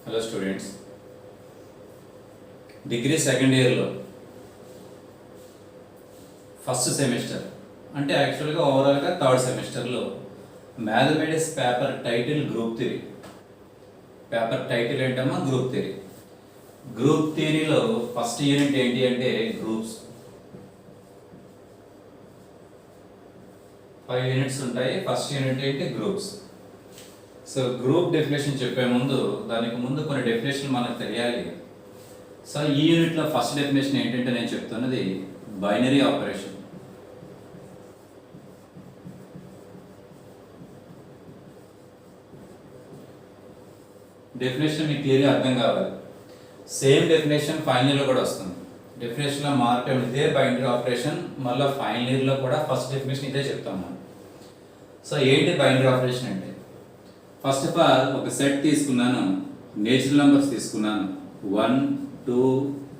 Hello students, degree second ఇయర్లో first semester అంటే యాక్చువల్గా ఓవరాల్గా థర్డ్ సెమిస్టర్లో mathematics paper title group theory. Paper title ఏంటమ్మా? Group theory. గ్రూప్ థియరీలో ఫస్ట్ యూనిట్ ఏంటి అంటే గ్రూప్స్. 5 యూనిట్స్ ఉంటాయి. ఫస్ట్ యూనిట్ ఏంటి? గ్రూప్స్. సో గ్రూప్ డెఫినేషన్ చెప్పే ముందు దానికి ముందు కొన్ని డెఫినేషన్ మనకు తెలియాలి. సో ఈ యూనిట్లో ఫస్ట్ డెఫినేషన్ ఏంటంటే నేను చెప్తున్నది బైనరీ ఆపరేషన్. డెఫినేషన్ మీకు క్లియర్గా అర్థం కావాలి. సేమ్ డెఫినేషన్ ఫైనల్ ఇయర్లో కూడా వస్తుంది. డెఫినేషన్లో మార్క్ ఇదే బైనరీ ఆపరేషన్. మళ్ళీ ఫైనల్ ఇయర్లో కూడా ఫస్ట్ డెఫినేషన్ ఇదే చెప్తాం మనం. సో ఏంటి బైనరీ ఆపరేషన్ అంటే? ఫస్ట్ ఆఫ్ ఆల్ ఒక సెట్ తీసుకున్నాను, నేచురల్ నెంబర్స్ తీసుకున్నాను 1, 2,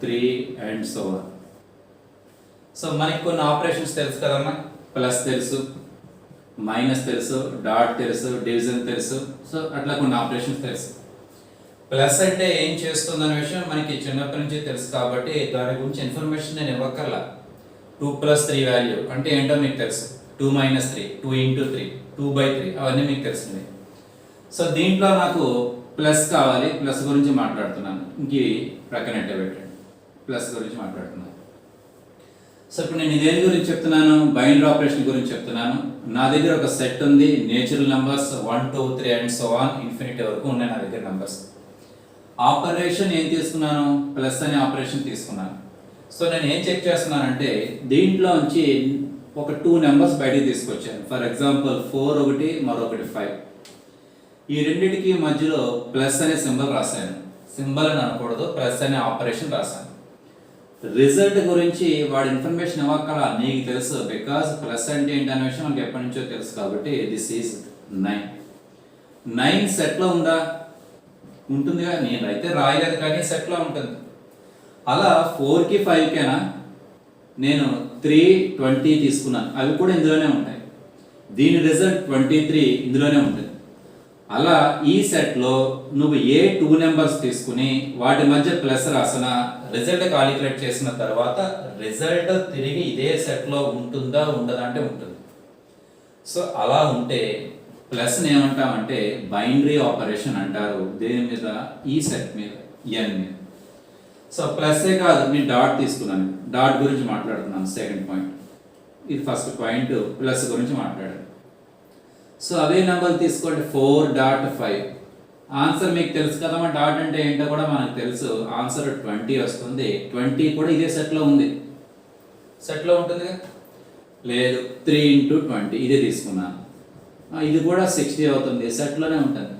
3 అండ్ సో ఆన్. సో మనకి కొన్ని ఆపరేషన్స్ తెలుసు కదమ్మా. ప్లస్ తెలుసు, మైనస్ తెలుసు, డాట్ తెలుసు, డివిజన్ తెలుసు. సో అట్లా కొన్ని ఆపరేషన్స్ తెలుసు. ప్లస్ అంటే ఏం చేస్తుందనే విషయం మనకి చిన్నప్పటి నుంచి తెలుసు కాబట్టి దాని గురించి ఇన్ఫర్మేషన్ నేను ఇవ్వక్కర్లా. 2 + 3 వాల్యూ అంటే ఏంటో మీకు తెలుసు. 2 - 3, 2 × 3, 2/3 అవన్నీ మీకు తెలిసింది. సో దీంట్లో నాకు ప్లస్ కావాలి. ప్లస్ గురించి మాట్లాడుతున్నాను. ఇంక ప్రక్కనట్టే పెట్టండి. ప్లస్ గురించి మాట్లాడుతున్నాను. సో ఇప్పుడు నేను ఇదేని గురించి చెప్తున్నాను? బైనరీ ఆపరేషన్ గురించి చెప్తున్నాను. నా దగ్గర ఒక సెట్ ఉంది, natural numbers 1, 2, 3 and so on infinity వరకు ఉన్నాయి నా దగ్గర నెంబర్స్. ఆపరేషన్ ఏం తీసుకున్నాను? ప్లస్ అనే ఆపరేషన్ తీసుకున్నాను. సో నేను ఏం చెక్ చేస్తున్నానంటే దీంట్లో నుంచి ఒక 2 నెంబర్స్ బయటికి తీసుకొచ్చాను. ఫర్ ఎగ్జాంపుల్ 4 ఒకటి, మరొకటి 5. ఈ రెండింటికి మధ్యలో ప్లస్ అనే సింబల్ రాశాను. సింబల్ అని అనకూడదు, ప్లస్ అనే ఆపరేషన్ రాశాను. రిజల్ట్ గురించి వాడి ఇన్ఫర్మేషన్ ఇవ్వక్కల, నీకు తెలుసు. బికాస్ ప్లస్ అంటే ఏంటి అనే విషయం మనకి ఎప్పటి నుంచో తెలుసు కాబట్టి దిస్ ఈజ్ 9. 9 సెట్లో ఉందా? ఉంటుందిగా. నేను అయితే రాయలేదు కానీ సెట్లో ఉంటుంది. అలా 4కి 5కేనా? నేను 3, 20 తీసుకున్నాను. అవి కూడా ఇందులోనే ఉంటాయి. దీని రిజల్ట్ 23 ఇందులోనే ఉంటుంది. అలా ఈ సెట్లో నువ్వు ఏ 2 నెంబర్స్ తీసుకుని వాటి మధ్య ప్లస్ రాసిన రిజల్ట్ కాలిక్యులేట్ చేసిన తర్వాత రిజల్ట్ తిరిగి ఇదే సెట్లో ఉంటుందా ఉండదా అంటే ఉంటుంది. సో అలా ఉంటే ప్లస్ని ఏమంటామంటే బైనరీ ఆపరేషన్ అంటారు. దేని మీద? ఈ సెట్ మీద, n మీద. సో ప్లస్సే కాదు, నేను డాట్ తీసుకున్నాను. డాట్ గురించి మాట్లాడుతున్నాను. Second point. ఇది ఫస్ట్ పాయింట్, ప్లస్ గురించి మాట్లాడాను. సో అవే నెంబర్ తీసుకోండి. 4.5. ఆన్సర్ మీకు తెలుసు కదమ్మా. డాట్ అంటే ఏంటో కూడా మనకు తెలుసు. ఆన్సర్ 20 వస్తుంది. 20 కూడా ఇదే సెట్లో ఉంది. సెట్లో ఉంటుంది లేదు. 3 × 20 ఇదే తీసుకున్నాను. ఇది కూడా 60 అవుతుంది. సెట్లోనే ఉంటుంది.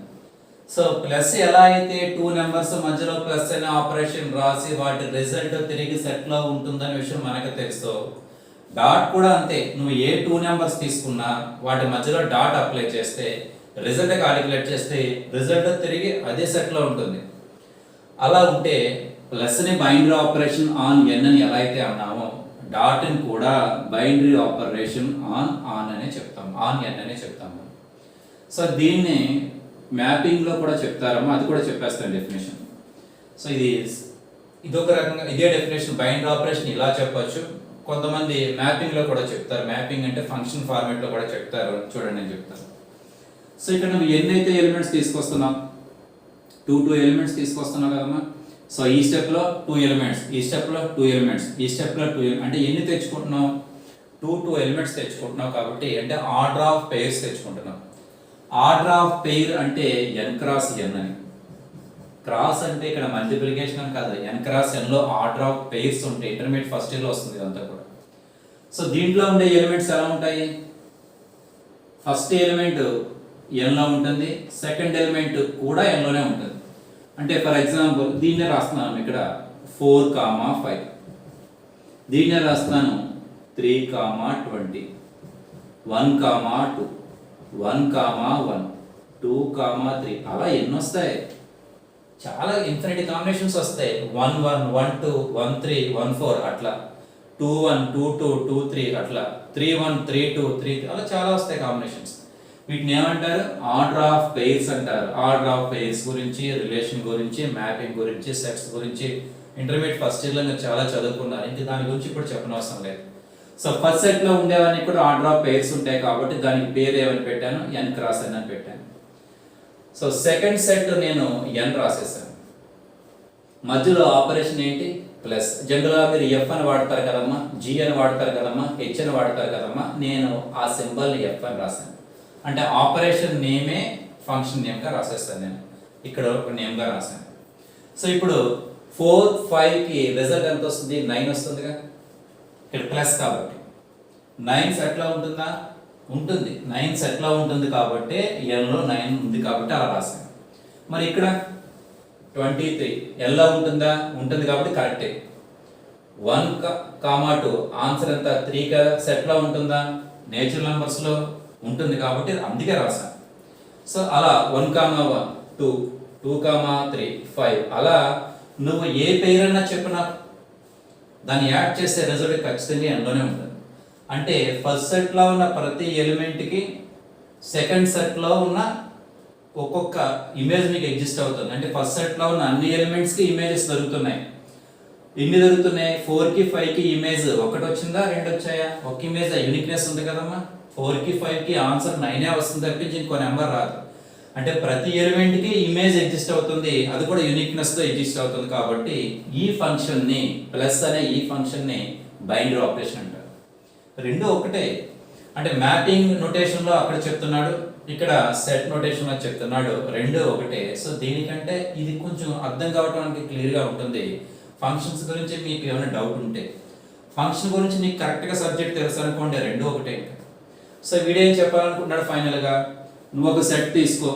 సో ప్లస్ ఎలా అయితే 2 నెంబర్స్ మధ్యలో ప్లస్ అనే ఆపరేషన్ రాసి వాటి రిజల్ట్ తిరిగి సెట్లో ఉంటుందనే విషయం మనకు తెలుసు. డాట్ కూడా అంతే. నువ్వు ఏ 2 నెంబర్స్ తీసుకున్నా వాటి మధ్యలో డాట్ అప్లై చేస్తే రిజల్ట్ కాలిక్యులేట్ చేస్తే రిజల్ట్ తిరిగి అదే సెట్లో ఉంటుంది. అలా ఉంటే ప్లస్ని బైనరీ ఆపరేషన్ ఆన్ n అని ఎలా అయితే అన్నామో డాట్ని కూడా బైనరీ ఆపరేషన్ ఆన్ అనే చెప్తాము. ఆన్ n అనే చెప్తాము. సో దీన్ని మ్యాపింగ్లో కూడా చెప్తారమ్మా. అది కూడా చెప్పేస్తాను డెఫినేషన్. సో ఇదొక రకంగా ఇదే డెఫినేషన్. బైనరీ ఆపరేషన్ ఇలా చెప్పొచ్చు. కొంతమంది మ్యాపింగ్లో కూడా చెప్తారు. మ్యాపింగ్ అంటే ఫంక్షన్ ఫార్మేట్లో కూడా చెప్తారు. చూడండి నేను చెప్తాను. సో ఇక్కడ నువ్వు ఎన్నైతే ఎలిమెంట్స్ తీసుకొస్తున్నావు, 2 ఎలిమెంట్స్ తీసుకొస్తున్నావు కదమ్మా. సో ఈ స్టెప్లో 2 ఎలిమెంట్స్, ఈ స్టెప్లో 2 ఎలిమెంట్స్, ఈ స్టెప్లో 2 అంటే ఎన్ని తెచ్చుకుంటున్నావు? 2 ఎలిమెంట్స్ తెచ్చుకుంటున్నావు కాబట్టి అంటే ఆర్డర్ ఆఫ్ పెయిర్స్ తెచ్చుకుంటున్నావు. ఆర్డర్ ఆఫ్ పెయిర్ అంటే n × n అని. క్రాస్ అంటే ఇక్కడ మల్టిప్లికేషన్ అని కాదు. n × n లో ఆర్డర్ ఆఫ్ పెయిర్స్ ఉంటాయి. ఇంటర్మీడియట్ ఫస్ట్ ఇయర్లో వస్తుంది ఇదంతా కూడా. సో దీంట్లో ఉండే ఎలిమెంట్స్ ఎలా ఉంటాయి? ఫస్ట్ ఎలిమెంట్ n లో ఉంటుంది. సెకండ్ ఎలిమెంట్ కూడా n లోనే ఉంటుంది. అంటే ఫర్ ఎగ్జాంపుల్ దీన్నే రాస్తున్నాను ఇక్కడ 4, 5. దీన్నే రాస్తున్నాను 3, 20, 1, 2, 1, 1, 2, 3 అలా ఎన్ని వస్తాయి? చాలా ఇన్ఫినిటీ కాంబినేషన్స్ వస్తాయి. 1, 1, 1, 2, 1, 3, 1, 4 అట్లా 2, 1, 2, 2, 2, 3 అట్లా 3, 1, 3, 2, 3 అలా చాలా వస్తాయి కాంబినేషన్స్. వీటిని ఏమంటారు? ఆర్డర్ ఆఫ్ పెయిర్స్ అంటారు. ఆర్డర్ ఆఫ్ పెయిర్స్ గురించి, రిలేషన్ గురించి, మ్యాపింగ్ గురించి, సెట్స్ గురించి ఇంటర్మీడియట్ ఫస్ట్ ఇయర్లో మీరు చాలా చదువుకున్నారు. ఇంక దాని గురించి ఇప్పుడు చెప్పనవసరం లేదు. సో ఫస్ట్ సెట్లో ఉండేవన్నీ కూడా ఆర్డర్ ఆఫ్ పెయిర్స్ ఉంటాయి కాబట్టి దానికి పేరు ఏమని పెట్టాను? ఎన్ క్రాస్ ఎన్ అని పెట్టాను. సో సెకండ్ సెట్ నేను ఎన్ రాసేసాను. మధ్యలో ఆపరేషన్ ఏంటి? ప్లస్. జనరల్గా మీరు ఎఫ్ అని వాడతారు కదమ్మా, జి అని వాడతారు కదమ్మా, హెచ్ అని వాడతారు కదమ్మా. నేను ఆ సింబల్ని ఎఫ్ అని రాశాను. అంటే ఆపరేషన్ నేమే ఫంక్షన్ నేమ్గా రాసేస్తాను. నేను ఇక్కడ ఒక నేమ్గా రాశాను. సో ఇప్పుడు 4, 5కి రిజల్ట్ ఎంత వస్తుంది? 9 వస్తుందిగా. ఇక్కడ ప్లస్ కాబట్టి 9 సెట్లో ఉంటుందా? ఉంటుంది. 9 సెట్లో ఉంటుంది కాబట్టి ఎల్లో 9 ఉంది కాబట్టి అలా రాశాను. మరి ఇక్కడ 23 ఎల్లో ఉంటుందా? ఉంటుంది కాబట్టి కరెక్టే. 1, 2 ఆన్సర్ ఎంత? 3 సెట్లో ఉంటుందా? నేచురల్ నెంబర్స్లో ఉంటుంది కాబట్టి అందుకే రాశాను. సో అలా 1, 1, 2, 2, 3, 5 అలా నువ్వు ఏ పేరన్నా చెప్పినా దాన్ని యాడ్ చేసే రిజల్ట్ ఖచ్చితంగా ఎన్లోనే ఉంటుంది. అంటే ఫస్ట్ సెట్లో ఉన్న ప్రతి ఎలిమెంట్కి సెకండ్ సెట్లో ఉన్న ఒక్కొక్క ఇమేజ్ మీకు ఎగ్జిస్ట్ అవుతుంది. అంటే ఫస్ట్ సెట్లో ఉన్న అన్ని ఎలిమెంట్స్కి ఇమేజెస్ దొరుకుతున్నాయి. ఎన్ని దొరుకుతున్నాయి? 4కి 5కి ఇమేజ్ ఒకటి వచ్చిందా? 2 వచ్చాయా? ఒక ఇమేజ్ యూనిక్నెస్ ఉంది కదమ్మా. 4కి 5కి ఆన్సర్ 9 వస్తుంది తప్పించి ఇంకో నెంబర్ రాదు. అంటే ప్రతి ఎలిమెంట్కి ఇమేజ్ ఎగ్జిస్ట్ అవుతుంది, అది కూడా యూనిక్నెస్తో ఎగ్జిస్ట్ అవుతుంది. కాబట్టి ఈ ఫంక్షన్ని ప్లస్ అనే ఈ ఫంక్షన్ని బైనరీ ఆపరేషన్ అంటారు. రెండు ఒకటే. అంటే మ్యాపింగ్ నొటేషన్లో అక్కడ చెప్తున్నాడు, ఇక్కడ సెట్ నొటేషన్లో చెప్తున్నాడు, రెండు ఒకటే. సో దీనికంటే ఇది కొంచెం అర్థం కావడానికి క్లియర్గా ఉంటుంది. ఫంక్షన్స్ గురించి మీకు ఏమైనా డౌట్ ఉంటే, ఫంక్షన్ గురించి మీకు కరెక్ట్గా సబ్జెక్ట్ తెలుసు అనుకోండి, రెండు ఒకటే. సో వీడియో ఏం చెప్పాలనుకుంటున్నాడు ఫైనల్గా? నువ్వు ఒక సెట్ తీసుకో,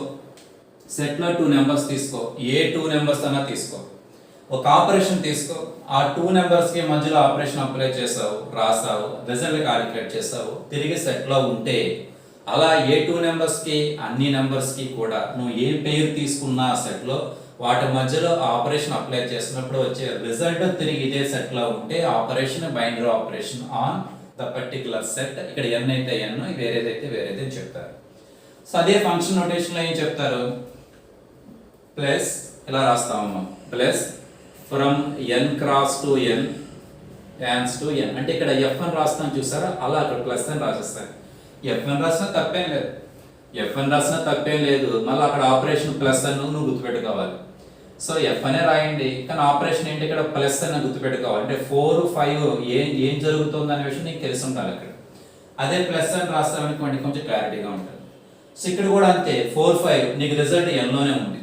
సెట్లో 2 నెంబర్స్ తీసుకో, ఏ 2 నెంబర్స్ అన్నా తీసుకో, ఒక ఆపరేషన్ తీసుకో, ఆ 2 నెంబర్స్కి మధ్యలో ఆపరేషన్ అప్లై చేసావు, రాసావు, రిజల్ట్ క్యాలిక్యులేట్ చేసావు, తిరిగి సెట్లో ఉంటే అలా ఏ 2 నెంబర్స్కి అన్ని నెంబర్స్కి కూడా నువ్వు ఏ పేరు తీసుకున్నా సెట్లో వాటి మధ్యలో ఆపరేషన్ అప్లై చేసినప్పుడు వచ్చే రిజల్ట్ తిరిగి ఇదే సెట్లో ఉంటే operation binary operation on the particular set. ఇక్కడ ఎన్ అయితే ఎన్, వేరేదైతే వేరేదే చెప్తారు. సో అదే ఫంక్షన్ నోటేషన్లో ఏం చెప్తారు? ప్లస్ ఇలా రాస్తామమ్మా, plus from N cross to N యాన్స్ టు ఎన్. అంటే ఇక్కడ ఎఫ్ అని రాస్తాను చూసారా, అలా అక్కడ ప్లస్ అని రాసేస్తాను. ఎఫ్ అని రాసినా తప్పేం లేదు, ఎఫ్ అని రాసినా తప్పేం లేదు. మళ్ళీ అక్కడ ఆపరేషన్ ప్లస్ అని నువ్వు గుర్తుపెట్టుకోవాలి. సో ఎఫ్ అనే రాయండి, కానీ ఆపరేషన్ ఏంటి? ఇక్కడ ప్లస్ అని గుర్తుపెట్టుకోవాలి. అంటే 4, 5 ఏం జరుగుతుంది అనే విషయం నీకు తెలిసి ఉండాలి అక్కడ. అదే ప్లస్ అని రాస్తామనుకోండి కొంచెం క్లారిటీగా ఉంటుంది. సో ఇక్కడ కూడా అంతే, 4, 5 నీకు రిజల్ట్ ఎన్లోనే ఉంది,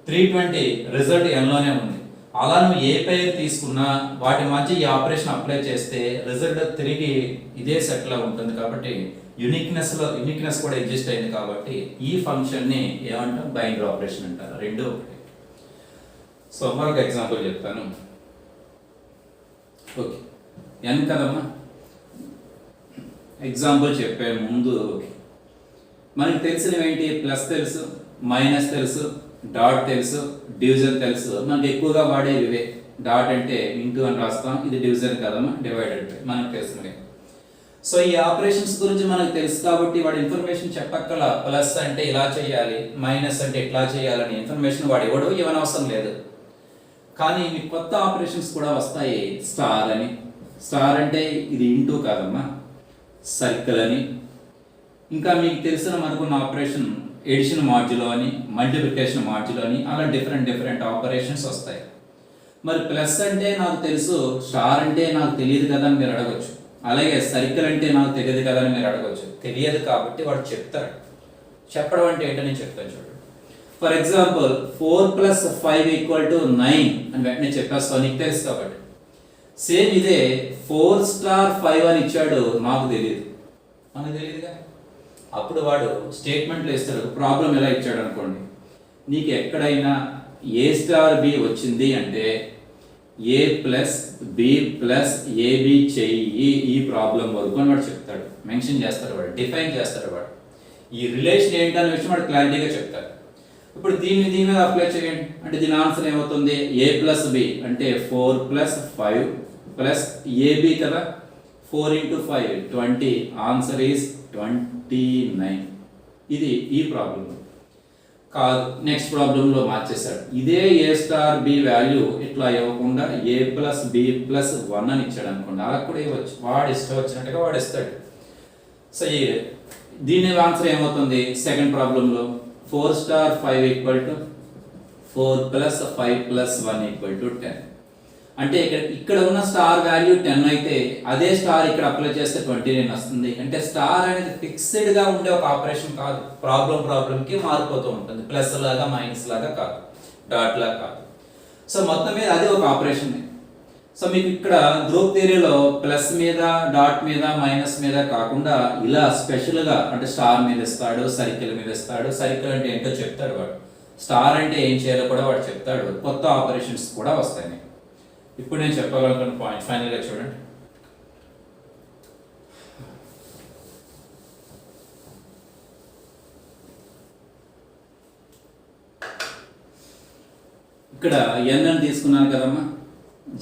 320 రిజల్ట్ ఎన్లోనే ఉంది. అలా నువ్వు ఏ పేరు తీసుకున్నా వాటి మధ్య ఈ ఆపరేషన్ అప్లై చేస్తే రిజల్ట్ తిరిగి ఇదే సెట్లో ఉంటుంది. కాబట్టి యూనిక్నెస్ కూడా ఎగ్జిస్ట్ అయింది. కాబట్టి ఈ ఫంక్షన్ని ఏమంటాం? బైనరీ ఆపరేషన్ అంటారు. రెండు ఒకటి. సో మరొక ఎగ్జాంపుల్ చెప్తాను. ఓకే, ఎన్ కదమ్మా. ఎగ్జాంపుల్ చెప్పే ముందు మనకి తెలిసినవి ఏంటి? ప్లస్ తెలుసు, మైనస్ తెలుసు, డాట్ తెలుసు, డివిజన్ తెలుసు. మనకి ఎక్కువగా వాడేవి ఇవే. డాట్ అంటే ఇంటూ అని రాస్తాం, ఇది డివిజన్ కదమ్మా, డివైడెడ్ బై, మనకు తెలిసినవి. సో ఈ ఆపరేషన్స్ గురించి మనకు తెలుసు కాబట్టి వాడి ఇన్ఫర్మేషన్ చెప్పక్కల. ప్లస్ అంటే ఇలా చేయాలి, మైనస్ అంటే ఇట్లా చేయాలని ఇన్ఫర్మేషన్ వాడు ఇవ్వడు, ఇవ్వనవసరం లేదు. కానీ మీకు కొత్త ఆపరేషన్స్ కూడా వస్తాయి. స్టార్ అని, స్టార్ అంటే ఇది ఇంటూ కాదమ్మా, సర్కిల్ అని. ఇంకా మీకు తెలిసిన మనకున్న ఆపరేషన్ ఎడిషన్ మాడ్యులో అని, మల్టిప్లికేషన్ మాడ్యులో అని, అలా డిఫరెంట్ ఆపరేషన్స్ వస్తాయి. మరి ప్లస్ అంటే నాకు తెలుసు, స్టార్ అంటే నాకు తెలియదు కదా అని మీరు అడగచ్చు. అలాగే సర్కిల్ అంటే నాకు తెలియదు కదా అని మీరు అడగచ్చు. తెలియదు కాబట్టి వాడు చెప్తాడు. చెప్పడం అంటే ఏంటో నేను చెప్తాను చూడండి. ఫర్ ఎగ్జాంపుల్ 4 + 5 = 9 అని వెంటనే చెప్పేస్తాను, నీకు తెలుసు కాబట్టి. సేమ్ ఇదే 4 * 5 అని ఇచ్చాడు, నాకు తెలియదు, మనకు తెలియదుగా. అప్పుడు వాడు స్టేట్మెంట్లో ఇస్తాడు. ప్రాబ్లం ఎలా ఇచ్చాడు అనుకోండి, నీకు ఎక్కడైనా A * B వచ్చింది అంటే A + B + AB చెయ్యి ఈ ప్రాబ్లం వరకు అని వాడు చెప్తాడు. మెన్షన్ చేస్తాడు వాడు, డిఫైన్ చేస్తాడు వాడు. ఈ రిలేషన్ ఏంటనే విషయం వాడు క్లారిటీగా చెప్తాడు. ఇప్పుడు దీని మీద అప్లై చేయండి అంటే దీని ఆన్సర్ ఏమవుతుంది? A + B అంటే 4 + 5 + AB కదా, 4 × 5 20, ఆన్సర్ ఈస్ 29. ఇది ఈ ప్రాబ్లం కాదు. నెక్స్ట్ ప్రాబ్లంలో మార్చేశాడు. ఇదే ఏ స్టార్ బి వాల్యూ ఇట్లా ఇవ్వకుండా ఏ ప్లస్ బి ప్లస్ 1 అని ఇచ్చాడు అనుకోండి, అలా కూడా ఇవ్వచ్చు. వాడు ఇష్టం వచ్చినట్టుగా వాడు ఇస్తాడు. సో దీని ఆన్సర్ ఏమవుతుంది? సెకండ్ ప్రాబ్లంలో 4 star 5 equal to 4 plus 5 plus 1 equal to 10. అంటే ఇక్కడ ఉన్న స్టార్ వాల్యూ 10 అయితే అదే స్టార్ ఇక్కడ అప్లై చేస్తే 29 వస్తుంది. అంటే స్టార్ అనేది ఫిక్స్డ్ గా ఉండే ఒక ఆపరేషన్ కాదు, ప్రాబ్లంకి మారిపోతూ ఉంటుంది. ప్లస్ లాగా మైనస్ లాగా కాదు, డాట్ లాగా కాదు. సో మొత్తం మీద అదే ఒక ఆపరేషన్. సో మీకు ఇక్కడ గ్రూప్ థియరీలో ప్లస్ మీద, డాట్ మీద, మైనస్ మీద కాకుండా ఇలా స్పెషల్గా అంటే స్టార్ మీద ఇస్తాడు, సర్కిల్ మీద ఇస్తాడు. సర్కిల్ అంటే ఏంటో చెప్తాడు వాడు, స్టార్ అంటే ఏం చేయాలో కూడా వాడు చెప్తాడు. కొత్త ఆపరేషన్స్ కూడా వస్తాయి. ఇప్పుడు నేను చెప్పగలుగుతున్న పాయింట్ ఫైనల్గా చూడండి. ఇక్కడ ఎన్ అని తీసుకున్నాను కదమ్మా,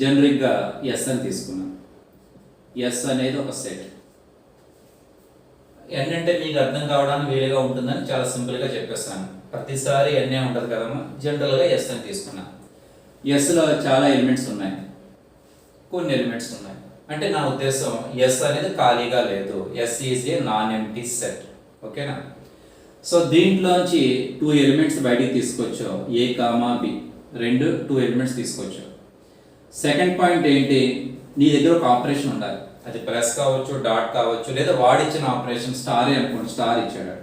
జనరిక్గా ఎస్ అని తీసుకున్నాను. ఎస్ అనేది ఒక సెట్. ఎన్ అంటే మీకు అర్థం కావడానికి వీలుగా ఉంటుందని చాలా సింపుల్గా చెప్పేస్తాను. ప్రతిసారి ఎన్నే ఉంటుంది కదమ్మా, జనరల్గా ఎస్ అని తీసుకున్నాను. ఎస్లో చాలా ఎలిమెంట్స్ ఉన్నాయి, కొన్ని ఎలిమెంట్స్ ఉన్నాయి. అంటే నా ఉద్దేశం ఎస్ అనేది ఖాళీగా లేదు. S is a non empty set. ఓకేనా? సో దీంట్లోంచి 2 ఎలిమెంట్స్ బయటికి తీసుకొచ్చావు, ఏ కామా బి, 2 ఎలిమెంట్స్ తీసుకొచ్చావు. సెకండ్ పాయింట్ ఏంటి? నీ దగ్గర ఒక ఆపరేషన్ ఉండాలి. అది ప్లస్ కావచ్చు, డాట్ కావచ్చు, లేదా వాడిచ్చిన ఆపరేషన్ స్టారే అనుకోండి. స్టార్ ఇచ్చాడు.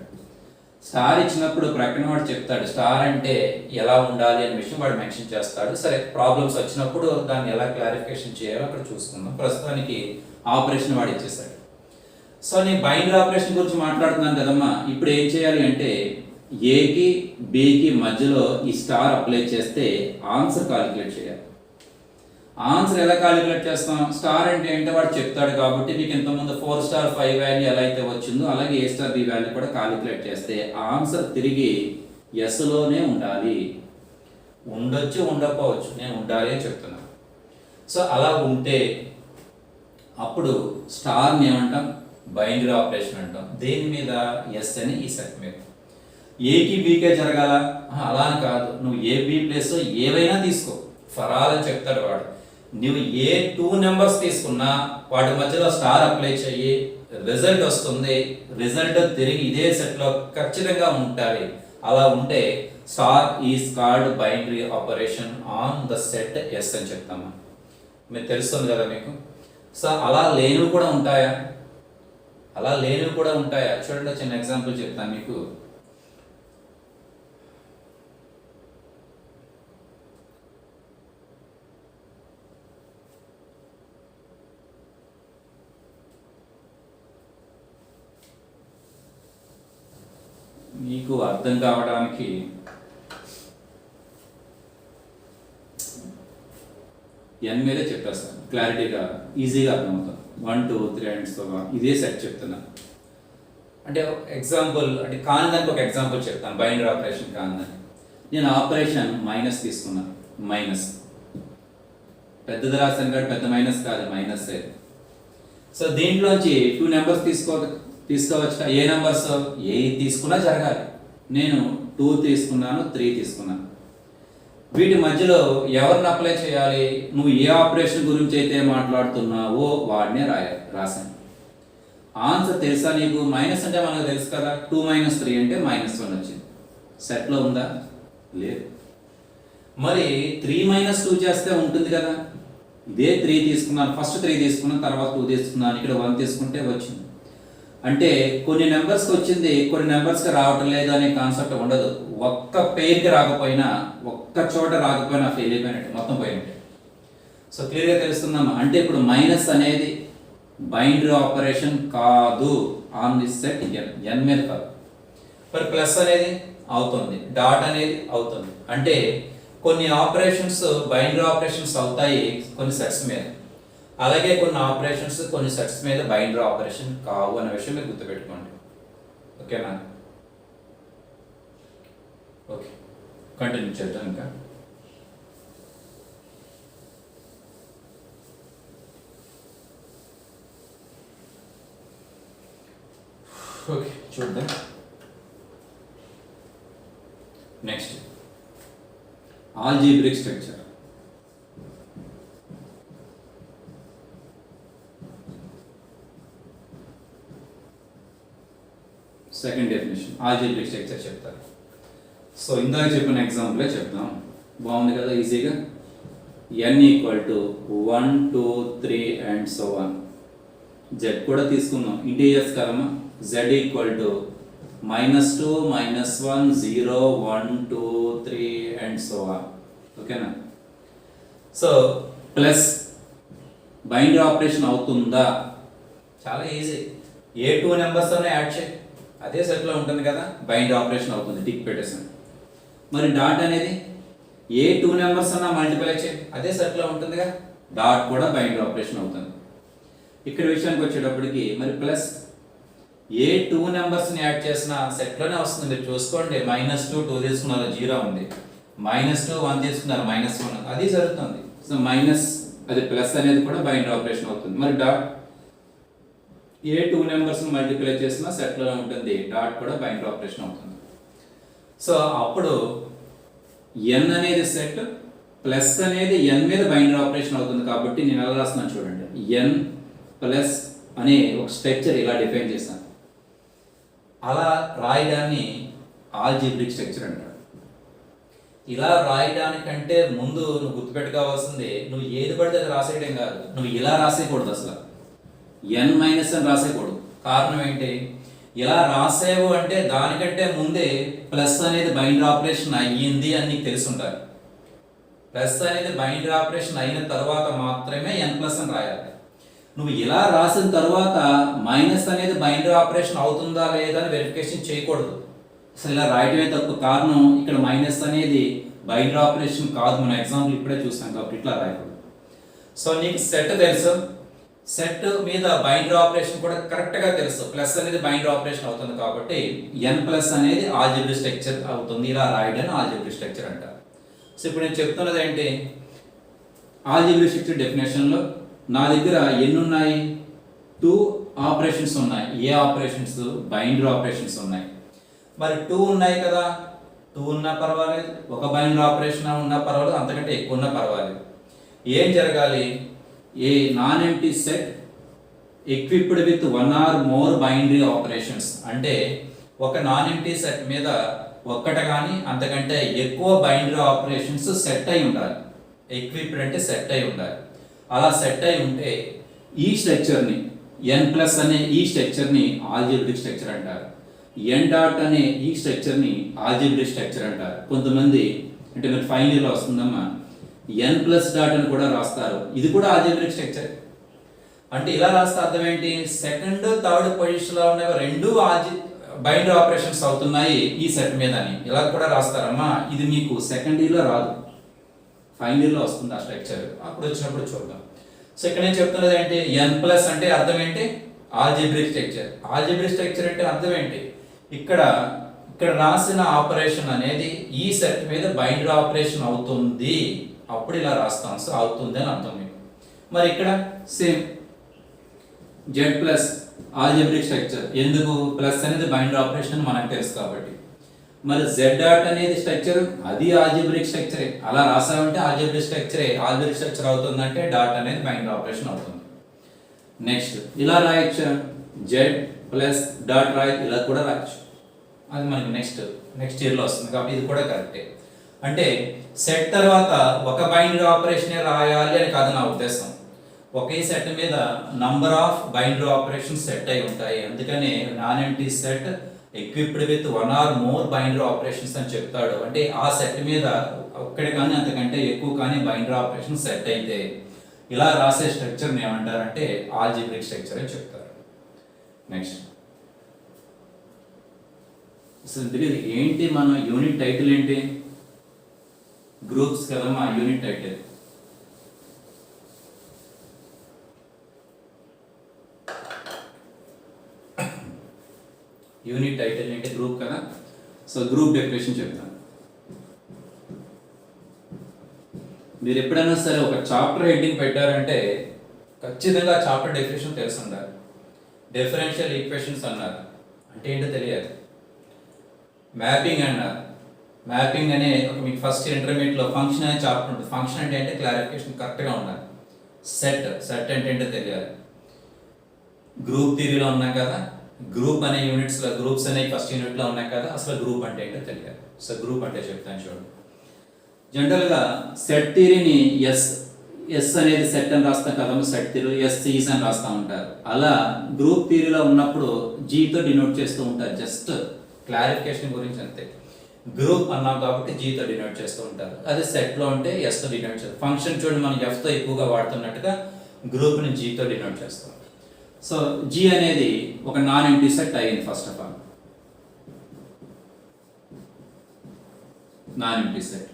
స్టార్ ఇచ్చినప్పుడు ప్రక్కన వాడు చెప్తాడు స్టార్ అంటే ఎలా ఉండాలి అనే విషయం వాడు మెన్షన్ చేస్తాడు. సరే, ప్రాబ్లమ్స్ వచ్చినప్పుడు దాన్ని ఎలా క్లారిఫికేషన్ చేయాలో అక్కడ చూసుకుందాం. ప్రస్తుతానికి ఆపరేషన్ వాడు ఇచ్చేసాడు. సో నేను బైనరీ ఆపరేషన్ గురించి మాట్లాడుతున్నాను కదమ్మా. ఇప్పుడు ఏం చేయాలి అంటే ఏకి బికి మధ్యలో ఈ స్టార్ అప్లై చేస్తే ఆన్సర్ కాలిక్యులేట్ చేయాలి. ఆన్సర్ ఎలా కాలిక్యులేట్ చేస్తాం? స్టార్ అంటే ఏంటో వాడు చెప్తాడు కాబట్టి మీకు ఇంతకుముందు 4 స్టార్ 5 వాల్యూ ఎలా అయితే వచ్చిందో అలాగే ఏ స్టార్ బి వాల్యూ కూడా కాలిక్యులేట్ చేస్తే ఆన్సర్ తిరిగి ఎస్లోనే ఉండాలి. ఉండొచ్చు, ఉండకపోవచ్చు, నేను ఉండాలి అని చెప్తున్నాను. సో అలా ఉంటే అప్పుడు స్టార్ని ఏమంటాం? బైనరీ ఆపరేషన్ అంటాం. దేని మీద? ఎస్ అని ఈ సెట్ మీద. ఏకి బీకే జరగాల అలా అని కాదు. నువ్వు ఏ బి ప్లేస్ ఏవైనా తీసుకో, ఫరాల్ అని చెప్తాడు వాడు. నువ్వు ఏ 2 నెంబర్స్ తీసుకున్నా వాటి మధ్యలో స్టార్ అప్లై చెయ్యి, రిజల్ట్ వస్తుంది. రిజల్ట్ తిరిగి ఇదే సెట్లో ఖచ్చితంగా ఉంటాయి. అలా ఉంటే star is called binary operation on the set S అని చెప్తాము. మీకు తెలుస్తుంది కదా మీకు. సో అలా లేనివి కూడా ఉంటాయా? అలా లేనివి కూడా ఉంటాయా? చూడండి, చిన్న ఎగ్జాంపుల్ చెప్తాను మీకు. మీకు అర్థం కావడానికి ఎన్ మీదే చెప్పేస్తాను, క్లారిటీగా ఈజీగా అర్థమవుతుంది. 1 2 3 అండ్ సో ఇదే సెట్ చెప్తున్నా. అంటే ఎగ్జాంపుల్ అంటే కానిదానికి ఒక ఎగ్జాంపుల్ చెప్తాను. బైనరీ ఆపరేషన్ కానిదాన్ని నేను ఆపరేషన్ మైనస్ తీసుకున్నాను. మైనస్ పెద్దది రాశాను కాబట్టి పెద్ద మైనస్ కాదు, మైనస్. సో దీంట్లోంచి 2 నెంబర్స్ తీసుకోవచ్చు. ఏ నెంబర్స్ ఏ తీసుకున్నా జరగాలి. నేను 2 తీసుకున్నాను, 3 తీసుకున్నాను. వీటి మధ్యలో ఎవరిని అప్లై చేయాలి? నువ్వు ఏ ఆపరేషన్ గురించి అయితే మాట్లాడుతున్నావో వాడినే రాశాను. ఆన్సర్ తెలుసా నీకు? మైనస్ అంటే మనకు తెలుసు కదా, 2 - 3 అంటే -1 వచ్చింది. సెట్లో ఉందా? లేదు. మరి 3 - 2 చేస్తే ఉంటుంది కదా. ఇదే 3 తీసుకున్నాను, ఫస్ట్ 3 తీసుకున్నాను, తర్వాత 2 తీసుకున్నాను, ఇక్కడ 1 తీసుకుంటే వచ్చింది. అంటే కొన్ని నెంబర్స్కి వచ్చింది, కొన్ని నెంబర్స్కి రావటం లేదు అనే కాన్సెప్ట్ ఉండదు. ఒక్క పేరుకి రాకపోయినా, ఒక్క చోట రాకపోయినా ఫెయిల్ అయిపోయినట్టు, మొత్తం పోయినట్టు. సో క్లియర్గా తెలుస్తుందమ్మా. అంటే ఇప్పుడు మైనస్ అనేది బైనరీ ఆపరేషన్ కాదు ఆన్ దిస్ సెట్ ఎన్ మీద కాదు. మరి ప్లస్ అనేది అవుతుంది, డాట్ అనేది అవుతుంది. అంటే కొన్ని ఆపరేషన్స్ బైనరీ ఆపరేషన్స్ అవుతాయి కొన్ని సెట్స్ మీద, అలాగే కొన్ని ఆపరేషన్స్ కొన్ని సెట్స్ మీద బైనరీ ఆపరేషన్ కావు అనే విషయం మీరు గుర్తుపెట్టుకోండి. ఓకేనా? ఓకే, కంటిన్యూ చేద్దాం ఇంకా. ఓకే, చూద్దాం. Algebraic structure. Second definition algebraic structure చెప్తారు. సో ఇందాక చెప్పిన ఎగ్జాంపులే చెప్తాం. బాగుంది కదా, ఈజీగా. n equal to 1 2 3 and so on. z కూడా తీసుకుందాం, ఇంటీజర్స్ కదమ్మా. z equal to -2 -1 0 1 2 3 and so on. ఓకేనా? సో ప్లస్ బైండర్ ఆపరేషన్ అవుతుందా? చాలా ఈజీ. ఏ 2 నెంబర్స్తోనే యాడ్ చేయి, అదే సెట్లో ఉంటుంది కదా, బైండర్ ఆపరేషన్ అవుతుంది, టిక్ పెట్టేసాను. మరి డాట్ అనేది ఏ 2 నెంబర్స్ అన్నా మల్టిప్లై చేయి, అదే సెట్లో ఉంటుందిగా, డాట్ కూడా బైండర్ ఆపరేషన్ అవుతుంది. ఇక్కడ విషయానికి వచ్చేటప్పటికి మరి ప్లస్ ఏ 2 నెంబర్స్ని యాడ్ చేసిన సెట్లోనే వస్తుంది. మీరు చూసుకోండి, -2 2 తీసుకున్నారు, 0 ఉంది. -2 1 తీసుకున్నారు, -1, అది జరుగుతుంది. సో మైనస్ అది ప్లస్ అనేది కూడా బైండర్ ఆపరేషన్ అవుతుంది. మరి డాట్ ఏ 2 నెంబర్స్ని మల్టిప్లై చేసినా సెట్లోనే ఉంటుంది, డాట్ కూడా బైండర్ ఆపరేషన్ అవుతుంది. సో అప్పుడు n అనేది సెట్, ప్లస్ అనేది n మీద బైండర్ ఆపరేషన్ అవుతుంది. కాబట్టి నేను ఎలా రాస్తున్నాను చూడండి, n ప్లస్ అనే ఒక స్ట్రక్చర్ ఇలా డిఫైన్ చేశాను. అలా రాయడాన్ని ఆల్జీబ్రిక్ స్ట్రక్చర్ అంటారు. ఇలా రాయడానికంటే ముందు నువ్వు గుర్తుపెట్టుకోవాల్సింది, నువ్వు ఏది పడితే అది రాసేయడం కాదు, నువ్వు ఇలా రాసేయకూడదు. అసలు n మైనస్ అని రాసేయకూడదు. కారణం ఏంటి? ఇలా రాసేవు అంటే దానికంటే ముందే ప్లస్ అనేది బైండర్ ఆపరేషన్ అయ్యింది అని నీకు తెలిసి ఉండాలి. ప్లస్ అనేది బైండర్ ఆపరేషన్ అయిన తర్వాత మాత్రమే n ప్లస్ అని రాయాలి. నువ్వు ఇలా రాసిన తర్వాత మైనస్ అనేది బైండర్ ఆపరేషన్ అవుతుందా లేదా అని వెరిఫికేషన్ చేయకూడదు. అసలు ఇలా రాయటమే తప్పు. కారణం ఇక్కడ మైనస్ అనేది బైండర్ ఆపరేషన్ కాదు, మన ఎగ్జాంపుల్ ఇప్పుడే చూసాం కాబట్టి ఇట్లా రాయకూడదు. సో నీకు సెట్ తెలుసు, సెట్ మీద బైండర్ ఆపరేషన్ కూడా కరెక్ట్గా తెలుసు, ప్లస్ అనేది బైండర్ ఆపరేషన్ అవుతుంది కాబట్టి n ప్లస్ అనేది ఆల్జీబ్రిక్ స్ట్రక్చర్ అవుతుంది. ఇలా రాయడాన్ని ఆల్జీబ్రిక్ స్ట్రక్చర్ అంటారు. సో ఇప్పుడు నేను చెప్తున్నది ఏంటి, ఆల్జీబ్రిక్ స్ట్రక్చర్ డెఫినేషన్లో నా దగ్గర ఎన్ని ఉన్నాయి? 2 ఆపరేషన్స్ ఉన్నాయి. ఏ ఆపరేషన్స్? బైండర్ ఆపరేషన్స్ ఉన్నాయి. మరి 2 ఉన్నాయి కదా, 2 ఉన్నా పర్వాలేదు, ఒక బైండర్ ఆపరేషన్ ఉన్నా పర్వాలేదు, అంతకంటే ఎక్కువ ఉన్నా పర్వాలేదు. ఏం జరగాలి? A non empty set equipped with 1 or more binary operations, అంటే ఒక నాన్ ఎంప్టీ సెట్ మీద ఒక్కట కానీ అంతకంటే ఎక్కువ బైనరీ ఆపరేషన్స్ సెట్ అయి ఉండాలి. ఎక్విప్డ్ అంటే సెట్ అయి ఉండాలి. అలా సెట్ అయి ఉంటే ఈ స్ట్రక్చర్ని n ప్లస్ అనే ఈ స్ట్రక్చర్ని ఆల్జీబ్రిక్ స్ట్రక్చర్ అంటారు. n డాట్ అనే ఈ స్ట్రక్చర్ని ఆల్జీబ్రిక్ స్ట్రక్చర్ అంటారు. కొంతమంది అంటే మీరు ఫైనల్ ఇయర్లో వస్తుందమ్మా n ప్లస్ డాట్ అని కూడా రాస్తారు, ఇది కూడా ఆల్జీబ్రిక్ స్ట్రక్చర్. అంటే ఇలా రాస్తే అర్థం ఏంటి? సెకండ్ థర్డ్ పొజిషన్లో ఉన్నవి రెండు బైండర్ ఆపరేషన్స్ అవుతున్నాయి ఈ సెట్ మీద అని ఇలా కూడా రాస్తారమ్మా. ఇది మీకు సెకండ్ ఇయర్లో రాదు, ఫైనల్ ఇయర్లో వస్తుంది ఆ స్ట్రక్చర్, అప్పుడు వచ్చినప్పుడు చూద్దాం. సో ఇక్కడ నేను చెప్తున్నది ఏంటి, n ప్లస్ అంటే అర్థం ఏంటి? Algebraic structure. ఆల్జీబ్రిక్ స్ట్రక్చర్ అంటే అర్థం ఏంటి? ఇక్కడ రాసిన ఆపరేషన్ అనేది ఈ సెట్ మీద బైండర్ ఆపరేషన్ అవుతుంది, అప్పుడు ఇలా రాస్తాం. సో అవుతుంది అని అర్థం మీకు. మరి ఇక్కడ same z plus algebraic structure. ఎందుకు? ప్లస్ అనేది బైండర్ ఆపరేషన్ మనకు తెలుసు కాబట్టి. మరి z డాట్ అనేది స్ట్రక్చర్, అది ఆల్జీబ్రిక్ స్ట్రక్చరే. అలా రాసామంటే ఆల్జీబ్రిక్ స్ట్రక్చరే. ఆల్జీబ్రిక్ స్ట్రక్చర్ అవుతుందంటే డాట్ అనేది బైండర్ ఆపరేషన్ అవుతుంది. నెక్స్ట్ ఇలా రాయొచ్చు, z ప్లస్ డాట్ రాయొచ్చు, ఇలా కూడా రాయొచ్చు. అది మనకి నెక్స్ట్ ఇయర్లో వస్తుంది కాబట్టి ఇది కూడా కరెక్టే. అంటే సెట్ తర్వాత ఒక బైండర్ ఆపరేషనే రాయాలి అని కాదు నా ఉద్దేశం. ఒకే సెట్ మీద number of binder operations set అయి ఉంటాయి. అందుకనే non empty set equipped with 1 or more binder operations అని చెప్తాడు. అంటే ఆ సెట్ మీద ఒక్కటి కానీ అంతకంటే ఎక్కువ కానీ బైండర్ ఆపరేషన్ సెట్ అయితే ఇలా రాసే స్ట్రక్చర్ని ఏమంటారంటే ఆల్జీబ్రిక్ స్ట్రక్చర్ అని చెప్తారు. నెక్స్ట్ అసలు తెలియదు ఏంటి మన యూనిట్ టైటిల్ ఏంటి? గ్రూప్స్ కదా మా యూనిట్ టైటిల్. యూనిట్ టైటిల్ ఏంటి? గ్రూప్ కదా. సో గ్రూప్ డెఫినేషన్ చెప్తాను. మీరు ఎప్పుడైనా సరే ఒక చాప్టర్ హెడ్డింగ్ పెట్టారంటే ఖచ్చితంగా చాప్టర్ డెఫినేషన్ తెలిసి ఉండాలి. డిఫరెన్షియల్ ఈక్వేషన్స్ అన్నారు అంటే ఏంటో తెలియాలి, మ్యాపింగ్ అన్నారు మ్యాపింగ్ అనే మీకు ఫస్ట్ ఇంటర్మీడియట్లో ఫంక్షన్ అనే చాప్టర్ ఉంటుంది. ఫంక్షన్ అంటే క్లారిఫికేషన్ కరెక్ట్గా ఉండాలి. సెట్ అంటే ఏంటో తెలియాలి. గ్రూప్ థియరీలో ఉన్నాం కదా, గ్రూప్ అనే యూనిట్స్లో గ్రూప్స్ అనేవి ఫస్ట్ యూనిట్లో ఉన్నాయి కదా, అసలు గ్రూప్ అంటే ఏంటో తెలియాలి. సో గ్రూప్ అంటే చెప్తాను చూడండి. జనరల్గా సెట్ థియరీని ఎస్ అనేది సెట్ అని రాస్తాం కదా, సెట్ థియరీ ఎస్ ఈజ్ అని రాస్తూ ఉంటారు. అలా గ్రూప్ థియరీలో ఉన్నప్పుడు జీతో డినోట్ చేస్తూ ఉంటారు. జస్ట్ క్లారిఫికేషన్ గురించి అంతే. గ్రూప్ అన్నాం కాబట్టి జీతో డినోట్ చేస్తూ ఉంటారు. అదే సెట్లో ఉంటే ఎస్తో డినోట్ చేస్తారు. ఫంక్షన్ చూడండి మనం ఎఫ్తో ఎక్కువగా వాడుతున్నట్టుగా గ్రూప్ని జీతో డినోట్ చేస్తాం. సో జీ అనేది ఒక నాన్ ఎంప్టీ సెట్ అయ్యింది. First of all non empty set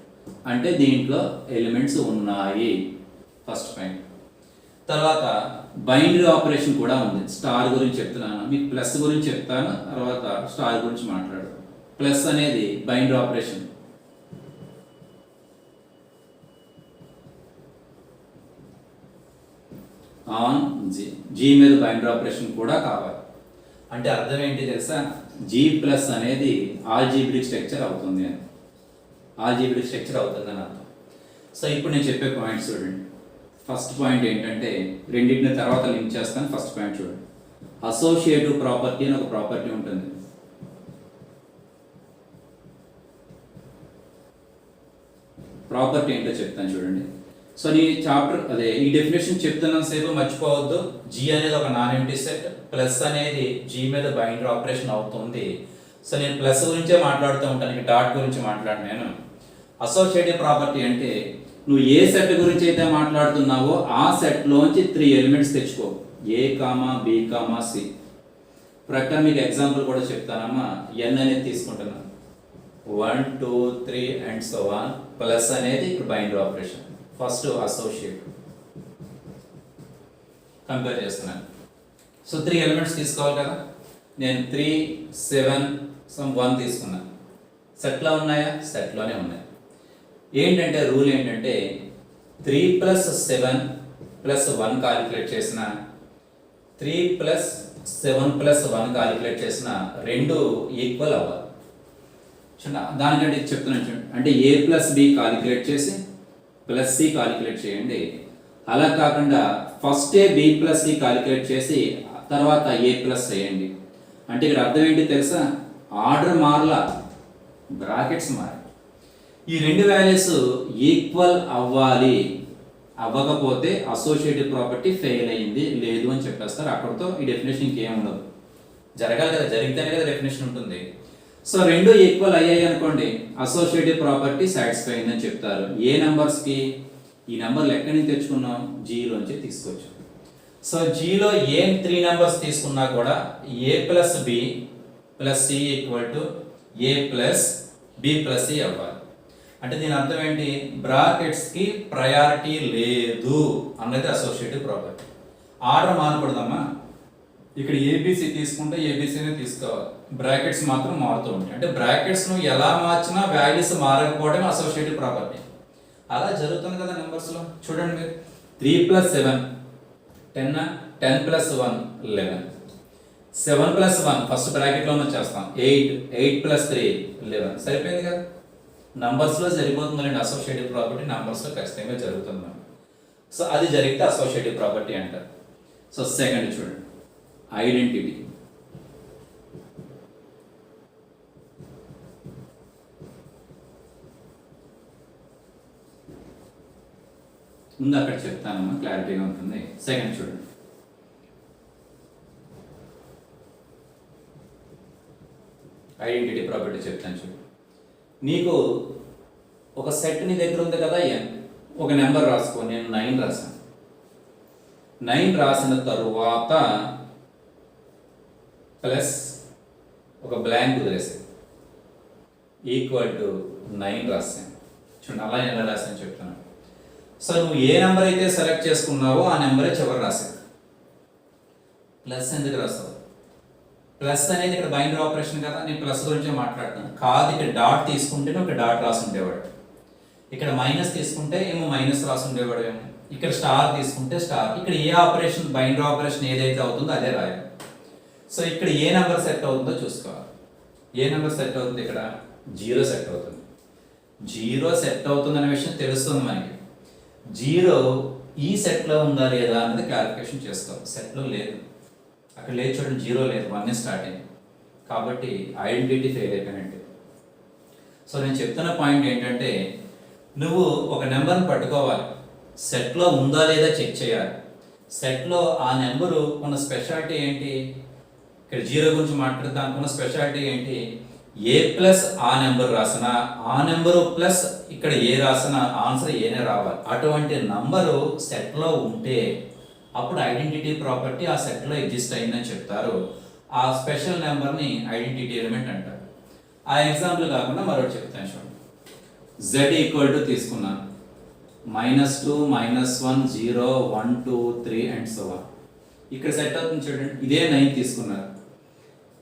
అంటే దీంట్లో ఎలిమెంట్స్ ఉన్నాయి, ఫస్ట్ పాయింట్. తర్వాత బైనరీ ఆపరేషన్ కూడా ఉంది. స్టార్ గురించి చెప్తున్నాను, మీకు ప్లస్ గురించి చెప్తాను, తర్వాత స్టార్ గురించి మాట్లాడతాను. ప్లస్ అనేది బైనరీ ఆపరేషన్. ఆన్ జీ మీద బైనరీ ఆపరేషన్ కూడా కావాలి. అంటే అర్థం ఏంటి తెలుసా, జీ ప్లస్ అనేది ఆల్జీబ్రిక్ స్ట్రక్చర్ అవుతుంది అని, ఆల్జీబ్రిక్ స్ట్రక్చర్ అవుతుంది అని అర్థం. సో ఇప్పుడు నేను చెప్పే పాయింట్స్ చూడండి. ఫస్ట్ పాయింట్ ఏంటంటే, రెండింటిని తర్వాత లింక్ చేస్తాను. ఫస్ట్ పాయింట్ చూడండి, అసోసియేటివ్ ప్రాపర్టీ అని ఒక ప్రాపర్టీ ఉంటుంది. ప్రాపర్టీ ఏంటో చెప్తాను చూడండి. సో నీ చాప్టర్ అదే ఈ డెఫినేషన్ చెప్తున్నంత సేపు మర్చిపోవద్దు. జీ అనేది ఒక నాన్ ఎంప్టీ సెట్, ప్లస్ అనేది జీ మీద బైనరీ ఆపరేషన్ అవుతుంది. సో నేను ప్లస్ గురించే మాట్లాడుతూ ఉంటాను, ఇక డాట్ గురించి మాట్లాడు. నేను అసోసియేటివ్ ప్రాపర్టీ అంటే నువ్వు ఏ సెట్ గురించి అయితే మాట్లాడుతున్నావో ఆ సెట్లోంచి 3 ఎలిమెంట్స్ తెచ్చుకో, ఏ కామా బి కామా సి. ప్రక్కన మీకు ఎగ్జాంపుల్ కూడా చెప్తానమ్మా. ఎన్ అనేది తీసుకుంటున్నాను, 1 2 3 అండ్ సో ఆన్. ప్లస్ అనేది ఇప్పుడు binary operation. First associate compare చేస్తున్నాను. సో 3 ఎలిమెంట్స్ తీసుకోవాలి కదా. నేను 3 7 1 తీసుకున్నాను. సెట్లో ఉన్నాయా? సెట్లోనే ఉన్నాయి. ఏంటంటే రూల్ ఏంటంటే 3 + 7 + 1 కాలిక్యులేట్ చేసిన, 3 + 7 + 1 కాలిక్యులేట్ చేసిన రెండు ఈక్వల్ అవ్వాలి. దానికంటే చెప్తున్నాను చూడండి. అంటే ఏ ప్లస్ బి కాలిక్యులేట్ చేసి ప్లస్ సి కాలిక్యులేట్ చేయండి. అలా కాకుండా first A B plus C calculate చేసి తర్వాత ఏ ప్లస్ చేయండి. అంటే ఇక్కడ అర్థం ఏంటి తెలుసా, ఆర్డర్ మారలా, బ్రాకెట్స్ మారి. ఈ రెండు వాల్యూస్ ఈక్వల్ అవ్వాలి. అవ్వకపోతే అసోసియేటివ్ ప్రాపర్టీ ఫెయిల్ అయ్యింది, లేదు అని చెప్పేస్తారు. అక్కడితో ఈ డెఫినేషన్ ఇంకేం ఉండదు. జరగాలి కదా, జరిగితేనే కదా డెఫినేషన్ ఉంటుంది. సో రెండు ఈక్వల్ అయ్యాయి అనుకోండి, అసోసియేటివ్ ప్రాపర్టీ సాటిస్ఫై అయిందని చెప్తారు. ఏ నెంబర్స్కి? ఈ నెంబర్లు ఎక్కడి నుంచి తెచ్చుకున్నాం? జీలోంచి తీసుకోవచ్చు. సో జీలో ఏం 3 నెంబర్స్ తీసుకున్నా కూడా A plus B plus C equal to A plus B plus C అవ్వాలి. అంటే దీని అర్థం ఏంటి? బ్రాకెట్స్కి ప్రయారిటీ లేదు అన్నది అసోసియేటివ్ ప్రాపర్టీ. ఆర్డర్ మారకూడదమ్మా. ఇక్కడ ఏబిసి తీసుకుంటే ఏబిసినే తీసుకోవాలి, బ్రాకెట్స్ మాత్రం మారుతూ ఉంటాయి. అంటే బ్రాకెట్స్ను ఎలా మార్చినా వాల్యూస్ మారకపోవడం అసోసియేటివ్ ప్రాపర్టీ. అలా జరుగుతుంది కదా నెంబర్స్లో. చూడండి మీరు, 3 + 7 10, 10 + 1 11, 7 + 1 ఫస్ట్ బ్రాకెట్లోనే చేస్తాం, 8, 8 + 3 11. సరిపోయింది కదా. నంబర్స్లో సరిపోతుందండి అసోసియేటివ్ ప్రాపర్టీ, నంబర్స్లో ఖచ్చితంగా జరుగుతుంది. సో అది జరిగితే అసోసియేటివ్ ప్రాపర్టీ అంటారు. సో సెకండ్ చూడండి, ఐడెంటిటీ. ముందు అక్కడ చెప్తానమ్మా, క్లారిటీగా ఉంటుంది. సెకండ్ చూడండి, ఐడెంటిటీ ప్రాపర్టీ చెప్తాను చూడండి. నీకు ఒక సెట్ నీ దగ్గర ఉంది కదా, ఒక నెంబర్ రాసుకో. నేను 9 రాశాను. 9 రాసిన తరువాత ప్లస్ ఒక బ్లాంక్ వదిలేసాను, ఈక్వల్ టు 9 రాశాను. చూడండి, అలా ఎలా రాశాను చెప్తాను. సో నువ్వు ఏ నెంబర్ అయితే సెలెక్ట్ చేసుకున్నావో ఆ నెంబరే చివరి రాశాను. ప్లస్ ఎందుకు రాస్తావు? ప్లస్ అనేది ఇక్కడ బైనరీ ఆపరేషన్ కదా, నేను ప్లస్ గురించే మాట్లాడుతాను. కాదు, ఇక్కడ డాట్ తీసుకుంటేనే ఒక డాట్ రాసి ఉండేవాడు, ఇక్కడ మైనస్ తీసుకుంటే ఏమో మైనస్ రాసి ఉండేవాడు ఏమో, ఇక్కడ స్టార్ తీసుకుంటే స్టార్. ఇక్కడ ఏ ఆపరేషన్ బైనరీ ఆపరేషన్ ఏదైతే అవుతుందో అదే రాయాలి. సో ఇక్కడ ఏ నెంబర్ సెట్ అవుతుందో చూసుకోవాలి. ఏ నెంబర్ సెట్ అవుతుంది? ఇక్కడ 0 సెట్ అవుతుంది. జీరో సెట్ అవుతుందనే విషయం తెలుస్తుంది మనకి. జీరో ఈ సెట్లో ఉందా లేదా అనేది క్లారిఫికేషన్ చేసుకోవాలి. సెట్లో లేదు, అక్కడ లేదు చూడండి, జీరో లేదు, 1 స్టార్ట్ అయింది కాబట్టి ఐడెంటిటీ ఫెయిల్ అయిపోయినట్టు. సో నేను చెప్తున్న పాయింట్ ఏంటంటే నువ్వు ఒక నెంబర్ని పట్టుకోవాలి, సెట్లో ఉందా లేదా చెక్ చేయాలి. సెట్లో ఆ నెంబరు ఉన్న స్పెషాలిటీ ఏంటి, ఇక్కడ జీరో గురించి మాట్లాడితే దానికి ఉన్న స్పెషాలిటీ ఏంటి, ఏ ప్లస్ ఆ నెంబర్ రాసిన ఆ నెంబరు ప్లస్ ఇక్కడ ఏ రాసిన ఆన్సర్ ఏనే రావాలి. అటువంటి నంబరు సెట్లో ఉంటే అప్పుడు ఐడెంటిటీ ప్రాపర్టీ ఆ సెట్లో ఎగ్జిస్ట్ అయిందని చెప్తారు. ఆ స్పెషల్ నెంబర్ని ఐడెంటిటీ ఎలిమెంట్ అంటారు. ఆ ఎగ్జాంపుల్ కాకుండా మరొకటి చెప్తాను చూడండి. z ఈక్వల్ టు తీసుకున్నాను, -2, -1, 0, 1, 2, 3 అండ్ సో ఆన్. ఇక్కడ సెట్ అవుతుంది చూడండి, ఇదే 9 తీసుకున్నారు,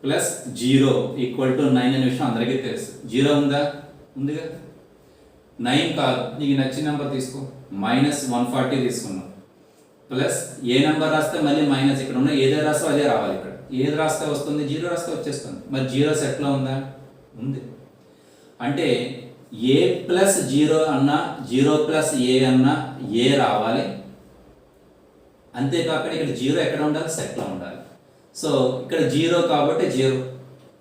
ప్లస్ 0 ఈక్వల్ టు 9 అనే విషయం అందరికీ తెలుసు. 0 ఉందా, ఉందిగా. 9 కాదు, నీకు నచ్చిన నెంబర్ తీసుకో, -140 తీసుకున్నాం, ప్లస్ ఏ నెంబర్ రాస్తే మళ్ళీ మైనస్ ఇక్కడ ఉన్న ఏదే రాస్తే అదే రావాలి. ఇక్కడ ఏది రాస్తే వస్తుంది, 0 రాస్తే వచ్చేస్తుంది. మరి 0 సెట్లో ఉందా, ఉంది. అంటే ఏ ప్లస్ 0 అన్నా 0 ప్లస్ ఏ అన్నా ఏ రావాలి. అంతేకాకుండా ఇక్కడ 0 ఎక్కడ ఉండాలి, సెట్లో ఉండాలి. సో ఇక్కడ 0 కాబట్టి 0.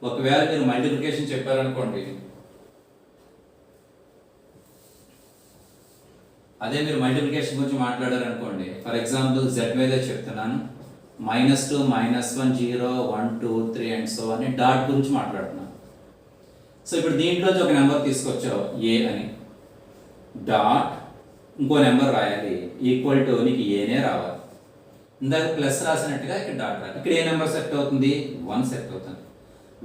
ఒకవేళ మీరు మల్టిప్లికేషన్ చెప్పారనుకోండి, అదే మీరు మల్టిప్లికేషన్ గురించి మాట్లాడారనుకోండి, ఫర్ ఎగ్జాంపుల్ z మీదే చెప్తున్నాను, -2, -1, 0, 1, 2, 3 అండ్ సో అని డాట్ గురించి మాట్లాడుతున్నాను. సో ఇప్పుడు దీంట్లోంచి ఒక నెంబర్ తీసుకొచ్చావు ఏ అని, డాట్ ఇంకో నెంబర్ రాయాలి, ఈక్వల్ టు నీకు ఏనే రావాలి. ఇందాక ప్లస్ రాసినట్టుగా ఇక్కడ డాట్ రాయాలి. ఇక్కడ ఏ నెంబర్ సెట్ అవుతుంది, 1 సెట్ అవుతుంది.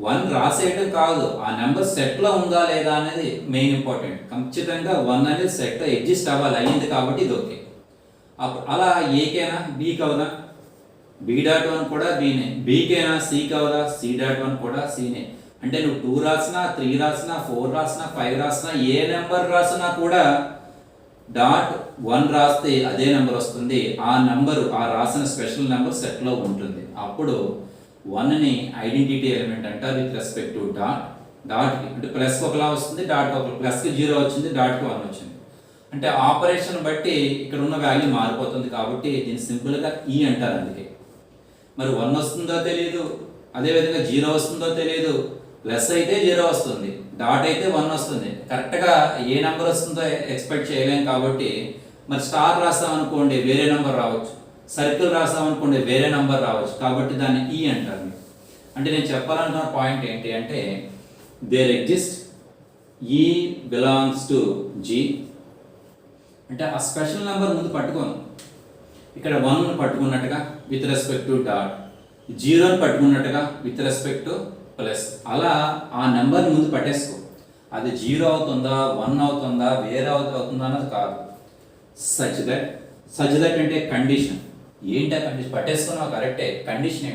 1 రాసేయటం కాదు, ఆ నెంబర్ సెట్లో ఉందా లేదా అనేది మెయిన్ ఇంపార్టెంట్. ఖచ్చితంగా 1 అనేది సెట్లో ఎగ్జిస్ట్ అవ్వాలి, అయ్యింది కాబట్టి ఇది ఓకే. అప్పుడు అలా ఏకైనా బీకి అవుదా, b.1 కూడా బీనే, బీకేనా సికి అవుదా, c.1 కూడా సీనే. అంటే నువ్వు 2 రాసినా 3 రాసినా 4 రాసినా 5 రాసినా ఏ నెంబర్ రాసినా కూడా .1 రాస్తే అదే నెంబర్ వస్తుంది. ఆ నెంబరు ఆ రాసిన స్పెషల్ నెంబర్ సెట్లో ఉంటుంది. అప్పుడు 1ని ఐడెంటిటీ ఎలిమెంట్ అంటారు విత్ రెస్పెక్ట్ టు డాట్కి. అంటే ప్లస్కి ఒకలా వస్తుంది, డాట్కి ఒకలా, ప్లస్కి 0 వచ్చింది, డాట్కి 1 వచ్చింది. అంటే ఆపరేషన్ బట్టి ఇక్కడ ఉన్న వాల్యూ మారిపోతుంది కాబట్టి దీన్ని సింపుల్గా ఈ అంటారు. అందుకే మరి 1 వస్తుందో తెలియదు, అదేవిధంగా 0 వస్తుందో తెలియదు. ప్లస్ అయితే 0 వస్తుంది, డాట్ అయితే 1 వస్తుంది. కరెక్ట్గా ఏ నెంబర్ వస్తుందో ఎక్స్పెక్ట్ చేయలేం కాబట్టి మరి స్టార్ రాస్తామనుకోండి వేరే నెంబర్ రావచ్చు, సర్కిల్ రాస్తామనుకోండి వేరే నెంబర్ రావచ్చు. కాబట్టి దాన్ని ఈ అంటారు. అంటే నేను చెప్పాలనుకున్న పాయింట్ ఏంటి అంటే there exist E belongs to G. అంటే ఆ స్పెషల్ నెంబర్ ముందు పట్టుకోను, ఇక్కడ 1 పట్టుకున్నట్టుగా విత్ రెస్పెక్ట్ టు డాట్, 0 పట్టుకున్నట్టుగా విత్ రెస్పెక్ట్ టు ప్లస్. అలా ఆ నెంబర్ ముందు పట్టేసుకో. అది 0 అవుతుందా 1 అవుతుందా వేరే అవుతుందా అన్నది కాదు. సచ్ దట్ అంటే కండిషన్ ఏంటి, ఆ కండిషన్ పట్టేసుకున్నావు కరెక్టే. కండిషన్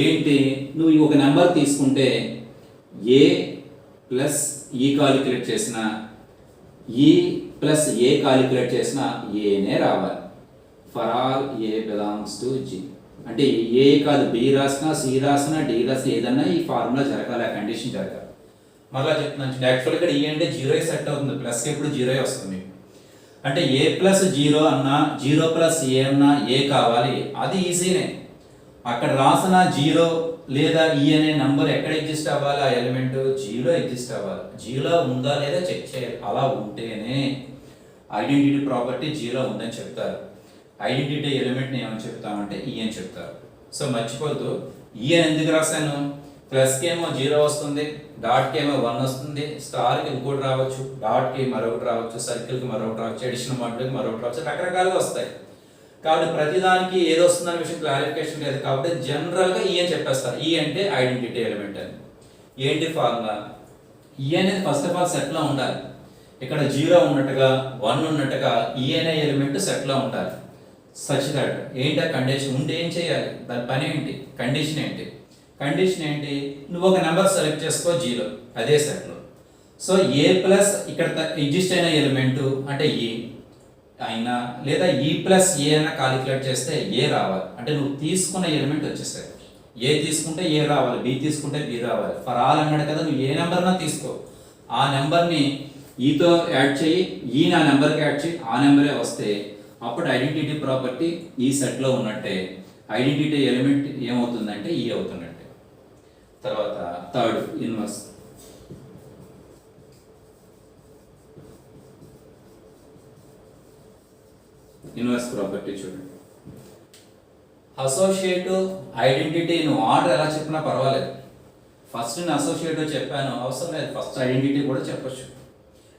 ఏంటి నువ్వు ఒక నెంబర్ తీసుకుంటే ఏ ప్లస్ ఈ కాలిక్యులేట్ చేసిన ఈ ప్లస్ ఏ కాలిక్యులేట్ చేసిన ఏనే రావాలి. For all A belongs to G. అంటే ఏ కాదు, బి రాసినా సి రాసినా డి రాసినా ఏదన్నా ఈ ఫార్ములా జరగాలి, ఆ కండిషన్ జరగాలి. మళ్ళీ చెప్తున్నాను, యాక్చువల్ ఇక్కడ ఈ అంటే 0 సెట్ అవుతుంది, ప్లస్కి ఎప్పుడు 0 వస్తుంది. అంటే ఏ ప్లస్ 0 అన్నా 0 ప్లస్ ఏ అన్నా ఏ కావాలి, అది ఈజీనే. అక్కడ రాసిన 0 లేదా ఈ అనే నంబర్ ఎక్కడ ఎగ్జిస్ట్ అవ్వాలి, ఆ ఎలిమెంట్ 0 ఎగ్జిస్ట్ అవ్వాలి. 0 ఉందా లేదా చెక్ చేయాలి. అలా ఉంటేనే ఐడెంటిటీ ప్రాపర్టీ 0 ఉందని చెప్తారు. ఐడెంటిటీ ఎలిమెంట్ని ఏమని చెప్తామంటే ఈ అని చెప్తారు. సో మర్చిపోతూ ఈ అని ఎందుకు రాశాను, ప్లస్కి ఏమో 0 వస్తుంది, డాట్కి ఏమో 1 వస్తుంది, స్టార్కి ఇంకోటి రావచ్చు, డాట్కి మరొకటి రావచ్చు, సర్కిల్కి మరొకటి రావచ్చు, అడిషనల్ మాడ్యూల్కి మరొకటి రావచ్చు, రకరకాలుగా వస్తాయి. కాబట్టి ప్రతిదానికి ఏదో వస్తుందనే విషయం క్లారిఫికేషన్ లేదు కాబట్టి జనరల్గా ఈ అని చెప్పేస్తారు. ఈ అంటే ఐడెంటిటీ ఎలిమెంట్ అని. ఏంటి ఫార్ములా, ఈ అనేది ఫస్ట్ ఆఫ్ ఆల్ సెట్లో ఉండాలి. ఇక్కడ 0 ఉన్నట్టుగా 1 ఉన్నట్టుగా ఈ అనే ఎలిమెంట్ సెట్లో ఉండాలి. సచ్ దట్ ఏంటి ఆ కండిషన్ ఉంటే ఏం చేయాలి, దాని పని ఏంటి, కండిషన్ ఏంటి. కండిషన్ ఏంటి, నువ్వు ఒక నెంబర్ సెలెక్ట్ చేసుకో 0 అదే సెట్లో. సో ఏ ప్లస్ ఇక్కడ ఎగ్జిస్ట్ అయిన ఎలిమెంట్ అంటే ఈ అయినా లేదా ఈ ప్లస్ ఏ అయినా కాలిక్యులేట్ చేస్తే ఏ రావాలి. అంటే నువ్వు తీసుకున్న ఎలిమెంట్ వచ్చేసాయి. ఏ తీసుకుంటే ఏ రావాలి, బి తీసుకుంటే బి రావాలి. ఫర్ ఆల్ అన్నాడు కదా, నువ్వు ఏ నెంబర్నా తీసుకో, ఆ నెంబర్ని ఈతో యాడ్ చేయి, ఈ నా నెంబర్కి యాడ్ చేయి, ఆ నెంబరే వస్తే అప్పుడు ఐడెంటిటీ ప్రాపర్టీ ఈ సెట్లో ఉన్నట్టే. ఐడెంటిటీ ఎలిమెంట్ ఏమవుతుందంటే ఈ అవుతున్నట్టే. తర్వాత థర్డ్ ఇన్వర్స్. ఇన్వర్స్ ప్రాపర్టీ చూడండి. అసోసియేటివ్ ఐడెంటిటీ నువ్వు ఆర్డర్ ఎలా చెప్పినా పర్వాలేదు. ఫస్ట్ నేను అసోసియేటివ్ చెప్పాను అవసరం లేదు, ఫస్ట్ ఐడెంటిటీ కూడా చెప్పొచ్చు.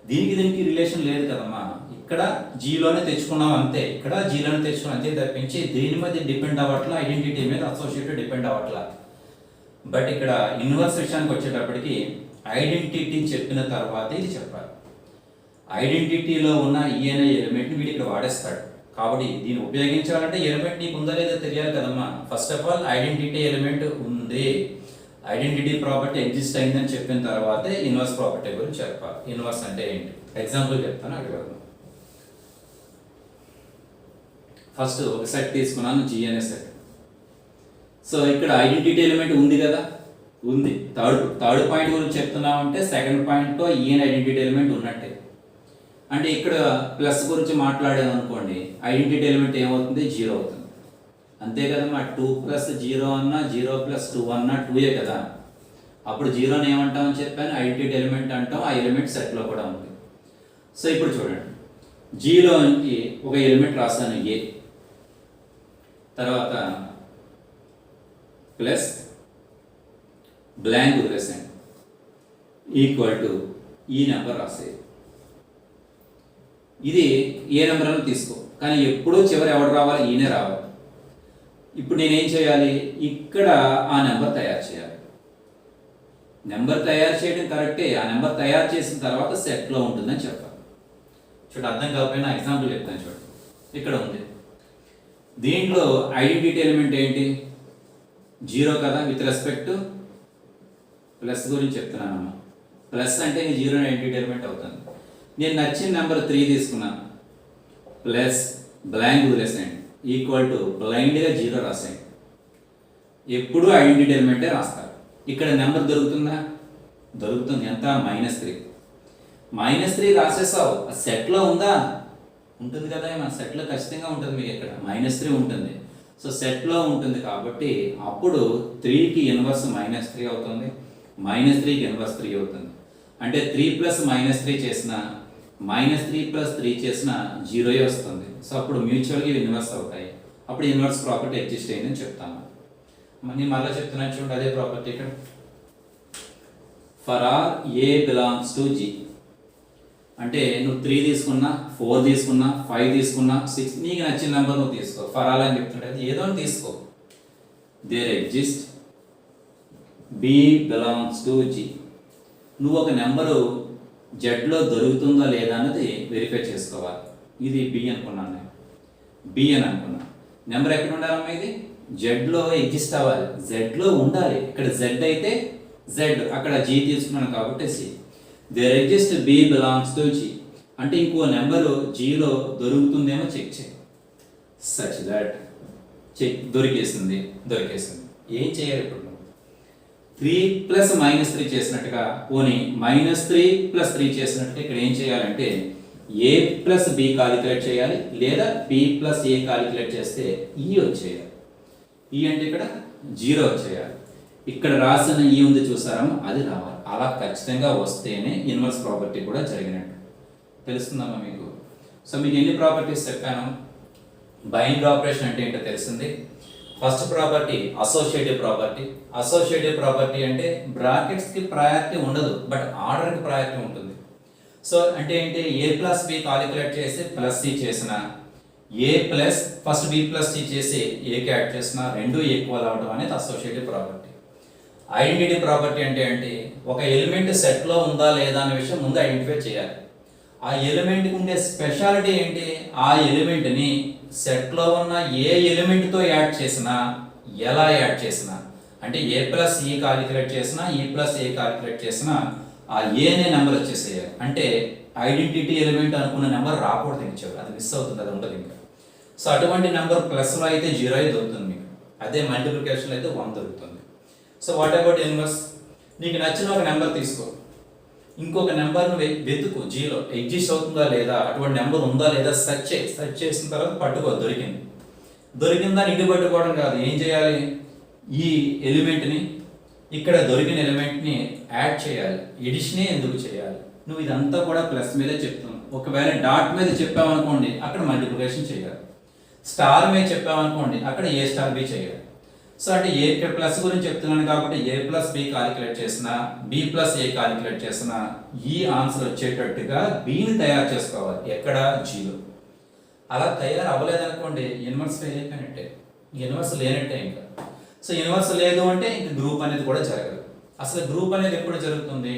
దీనికి రిలేషన్ లేదు కదమ్మా. ఇక్కడ జీలోనే తెచ్చుకున్నాం అంతే, ఇక్కడ జీలోనే తెచ్చుకున్నాం అంతే తప్పించి దీని మీద డిపెండ్ అవ్వట్లా, ఐడెంటిటీ మీద అసోసియేటివ్ డిపెండ్ అవ్వట్లా. బట్ ఇక్కడ ఇన్వర్స్ విషయానికి వచ్చేటప్పటికి ఐడెంటిటీ చెప్పిన తర్వాత ఇది చెప్పాలి. ఐడెంటిటీలో ఉన్న ఈ అనే ఎలిమెంట్ని వీడు ఇక్కడ వాడేస్తాడు. కాబట్టి దీన్ని ఉపయోగించాలంటే ఎలిమెంట్ నీకు ఉందా లేదా తెలియాలి కదమ్మా. First of all identity element ఉంది, ఐడెంటిటీ ప్రాపర్టీ ఎగ్జిస్ట్ అయిందని చెప్పిన తర్వాతే ఇన్వర్స్ ప్రాపర్టీ గురించి చెప్పాలి. ఇన్వర్స్ అంటే ఏంటి ఎగ్జాంపుల్ చెప్తాను, అడగదు. ఫస్ట్ ఒక సెట్ తీసుకున్నాను, జీ అనే సెట్. సో ఇక్కడ ఐడెంటిటీ ఎలిమెంట్ ఉంది కదా, ఉంది. థర్డ్ పాయింట్ గురించి చెప్తున్నామంటే సెకండ్ పాయింట్తో ఈ అనే ఐడెంటిటీ ఎలిమెంట్ ఉన్నట్టే. అంటే ఇక్కడ ప్లస్ గురించి మాట్లాడాను అనుకోండి, ఐడెంటిటీ ఎలిమెంట్ ఏమవుతుంది, 0 అవుతుంది. అంతే కదమ్మా. 2 + 0 అన్నా 0 + 2 అన్నా 2ఏ కదా. అప్పుడు 0ని ఏమంటామని చెప్పాను, ఐడెంటిటీ ఎలిమెంట్ అంటాం. ఆ ఎలిమెంట్ సెట్లో కూడా ఉంది. సో ఇప్పుడు చూడండి, జీలోకి ఒక ఎలిమెంట్ రాస్తాను ఏ, తర్వాత ప్లస్ బ్లాంక్ వదిలేసాను ఈక్వల్ టు ఈ నెంబర్ రాసేది. ఇది ఏ నెంబర్ అని తీసుకో, కానీ ఎప్పుడూ చివరి ఎవరు రావాలి, ఈయనే రావాలి. ఇప్పుడు నేనేం చేయాలి, ఇక్కడ ఆ నెంబర్ తయారు చేయాలి. నెంబర్ తయారు చేయడం కరెక్టే, ఆ నెంబర్ తయారు చేసిన తర్వాత సెట్లో ఉంటుందని చెప్పాలి. చూడు, అర్థం కాకపోయినా ఎగ్జాంపుల్ చెప్తాను. చూడు, ఇక్కడ ఉంది. దీంట్లో ఐడెంటిటీ ఎలిమెంట్ ఏంటి, 0 కదా. విత్ రెస్పెక్ట్ టు ప్లస్ గురించి చెప్తున్నానమ్మా. ప్లస్ అంటే 0 ఐడెంటిటీ ఎలిమెంట్ అవుతుంది. నేను నచ్చిన నెంబర్ 3 తీసుకున్నాను, ప్లస్ బ్లాంక్ వదిలేసేయండి ఈక్వల్ టు బ్లైండ్గా 0 రాసేయండి. ఎప్పుడు ఐడెంటిటీ ఎలిమెంటే రాస్తారు. ఇక్కడ నెంబర్ దొరుకుతుందా, దొరుకుతుంది. ఎంత, -3. -3 రాసేసావు, సెట్లో ఉందా, ఉంటుంది కదా. మన సెట్లో ఖచ్చితంగా ఉంటుంది. మీకు ఇక్కడ -3 ఉంటుంది. సో సెట్లో ఉంటుంది కాబట్టి అప్పుడు 3కి ఇన్వర్స్ -3 అవుతుంది, -3కి ఇన్వర్స్ 3 అవుతుంది. అంటే 3 + -3 చేసిన, -3 + 3 చేసిన 0 వస్తుంది. సో అప్పుడు మ్యూచువల్గా ఇవి ఇన్వర్స్ అవుతాయి. అప్పుడు ఇన్వర్స్ ప్రాపర్టీ ఎగ్జిస్ట్ అయిందని చెప్తాను. నేను మళ్ళీ చెప్తున్నాను చూడండి, అదే ప్రాపర్టీ ఇక్కడ. For all A belongs to G అంటే నువ్వు 3 తీసుకున్నా, 4 తీసుకున్నా, 5 తీసుకున్నా, 6, నీకు నచ్చిన నెంబర్ నువ్వు తీసుకో. ఫర్ ఆల్ అని చెప్తుంటే ఏదో తీసుకో. There exist B belongs to G. నువ్వు ఒక నెంబరు జెడ్లో దొరుకుతుందా లేదా అన్నది వెరిఫై చేసుకోవాలి. ఇది బి అనుకున్నాను, నేను బి అని అనుకున్నా. నెంబర్ ఎక్కడ ఉండాలమ్మా, ఇది జెడ్లో ఎగ్జిస్ట్ అవ్వాలి, జెడ్లో ఉండాలి. ఇక్కడ జెడ్ అయితే జెడ్, అక్కడ జీ తీసుకున్నాను కాబట్టి C. There exist B belongs to G అంటే ఇంకో నెంబరు జీలో దొరుకుతుందేమో చెక్ చేయి. సచ్ దట్ చెక్ దొరికేసింది. ఏం చేయాలి ఇప్పుడు, 3 + -3 చేసినట్టుగా, పోనీ -3 + 3 చేసినట్టుగా ఇక్కడ ఏం చేయాలంటే a + b కాలిక్యులేట్ చేయాలి, లేదా b + a కాలిక్యులేట్ చేస్తే ఈ వచ్చేయాలి. ఈ అంటే ఇక్కడ 0 వచ్చేయాలి. ఇక్కడ రాసిన ఈ ఉంది చూసారమ్మా, అది రావాలి. అలా ఖచ్చితంగా వస్తేనే ఇన్వర్స్ ప్రాపర్టీ కూడా జరిగినట్టు. తెలుస్తుందమ్మా మీకు. సో మీకు ఎన్ని ప్రాపర్టీస్ చెప్పాను. బైనరీ ఆపరేషన్ అంటే ఏంటో తెలిసింది. First property associative property. Associative property అంటే బ్రాకెట్స్కి ప్రయారిటీ ఉండదు, బట్ ఆర్డర్కి ప్రయారిటీ ఉంటుంది. సో అంటే ఏంటి, a + b కాలిక్యులేట్ చేసి +c చేసిన, a plus first b + c చేసి aకి యాడ్ చేసిన, రెండు ఈక్వల్ అవడం అనేది అసోసియేటివ్ ప్రాపర్టీ. ఐడెంటిటీ ప్రాపర్టీ అంటే ఏంటి, ఒక ఎలిమెంట్ సెట్లో ఉందా లేదా అనే విషయం ముందు ఐడెంటిఫై చేయాలి. ఆ ఎలిమెంట్కి ఉండే స్పెషాలిటీ ఏంటి, ఆ ఎలిమెంట్ని సెట్లో ఉన్న ఏ ఎలిమెంట్తో యాడ్ చేసినా, ఎలా యాడ్ చేసినా, అంటే a + e కాలిక్యులేట్ చేసినా, e + a కాలిక్యులేట్ చేసినా ఆ ఏ అనే నెంబర్ వచ్చేసేయాలి. అంటే ఐడెంటిటీ ఎలిమెంట్ అనుకున్న నెంబర్ రాకూడదు, ఇంకా అది మిస్ అవుతుంది, అది ఉండదు ఇంకా. సో అటువంటి నెంబర్ ప్లస్లో అయితే 0 అయితే దొరుకుతుంది మీకు, అదే మల్టిప్లికేషన్లో అయితే 1 దొరుకుతుంది. సో వాట్ అబౌట్ ఇన్వర్స్, నీకు నచ్చిన ఒక నెంబర్ తీసుకో. ఇంకొక నెంబర్ను వెతుకు, జీలో ఎగ్జిస్ట్ అవుతుందా లేదా, అటువంటి నెంబర్ ఉందా లేదా సెర్చ్ చేయి. సెర్చ్ చేసిన తర్వాత పట్టుకో, దొరికిందని ఇంటి పట్టుకోవడం కాదు, ఏం చేయాలి, ఈ ఎలిమెంట్ని ఇక్కడ దొరికిన ఎలిమెంట్ని యాడ్ చేయాలి. ఎడిషనే ఎందుకు చేయాలి, నువ్వు ఇదంతా కూడా ప్లస్ మీదే చెప్తున్నావు. ఒకవేళ డాట్ మీద చెప్పామనుకోండి అక్కడ మల్టిప్లికేషన్ చేయాలి, స్టార్ మీద చెప్పామనుకోండి అక్కడ ఏ స్టార్ బి చేయాలి. సో అంటే ఏ ఇక్కడ ప్లస్ గురించి చెప్తున్నాను కాబట్టి ఏ ప్లస్ బి కాలిక్యులేట్ చేసినా బి ప్లస్ ఏ కాలిక్యులేట్ చేసినా ఈ ఆన్సర్ వచ్చేటట్టుగా బిని తయారు చేసుకోవాలి. ఎక్కడ, జీలో. అలా తయారు అవ్వలేదనుకోండి ఇన్వర్స్ ఫెయిల్ అయిపోయినట్టే, ఇన్వర్స్ లేనట్టే. ఇంకా సో ఇన్వర్స్ లేదు అంటే ఇంక గ్రూప్ అనేది కూడా జరగదు. అసలు గ్రూప్ అనేది ఎప్పుడు జరుగుతుంది,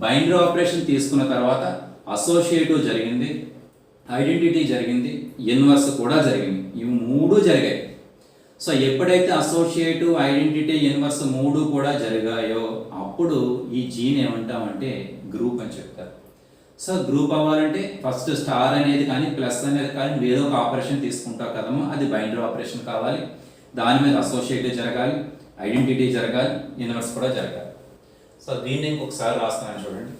బైనరీ ఆపరేషన్ తీసుకున్న తర్వాత అసోసియేటివ్ జరిగింది, ఐడెంటిటీ జరిగింది, ఇన్వర్స్ కూడా జరిగింది. ఇవి మూడు జరిగాయి. సో ఎప్పుడైతే అసోసియేటివ్, ఐడెంటిటీ, ఇన్వర్స్ మూడు కూడా జరిగాయో అప్పుడు ఈ జీని ఏమంటామంటే గ్రూప్ అని చెప్తారు. సో గ్రూప్ అవ్వాలంటే ఫస్ట్ స్టార్ అనేది కానీ ప్లస్ అనేది కానీ నువ్వు ఏదో ఒక ఆపరేషన్ తీసుకుంటావు కదమ్మా, అది బైనరీ ఆపరేషన్ కావాలి, దాని మీద అసోసియేటివ్ జరగాలి, ఐడెంటిటీ జరగాలి, ఇన్వర్స్ కూడా జరగాలి. సో దీన్ని ఇంకొకసారి రాస్తున్నాను చూడండి.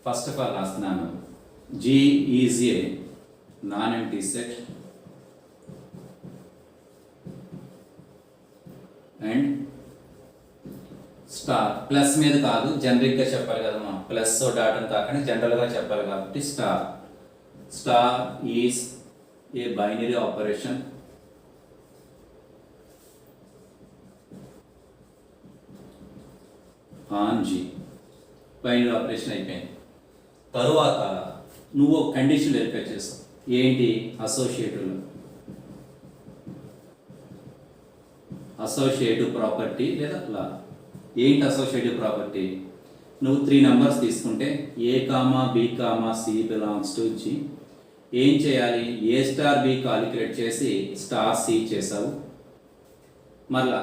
ఫస్ట్ ఆఫ్ ఆల్ రాస్తున్నాను, G is a non-empty set and star. Plus మీద కాదు, జనరిక్గా చెప్పాలి కదమ్మా, ప్లస్ డాట్ అని కాకుండా జనరల్గా చెప్పాలి కాబట్టి star is a binary operation on G. Binary operation అయిపోయింది. తరువాత నువ్వు ఒక కండిషన్ వెరిఫై చేస్తావు, ఏంటి, అసోసియేటివ్ ప్రాపర్టీ లేదా లా. ఏంటి అసోసియేటివ్ ప్రాపర్టీ, నువ్వు 3 నెంబర్స్ తీసుకుంటే A comma B comma C belongs to G. ఏం చేయాలి, ఏ స్టార్ బి కాలిక్యులేట్ చేసి స్టార్ సి చేసావు, మళ్ళా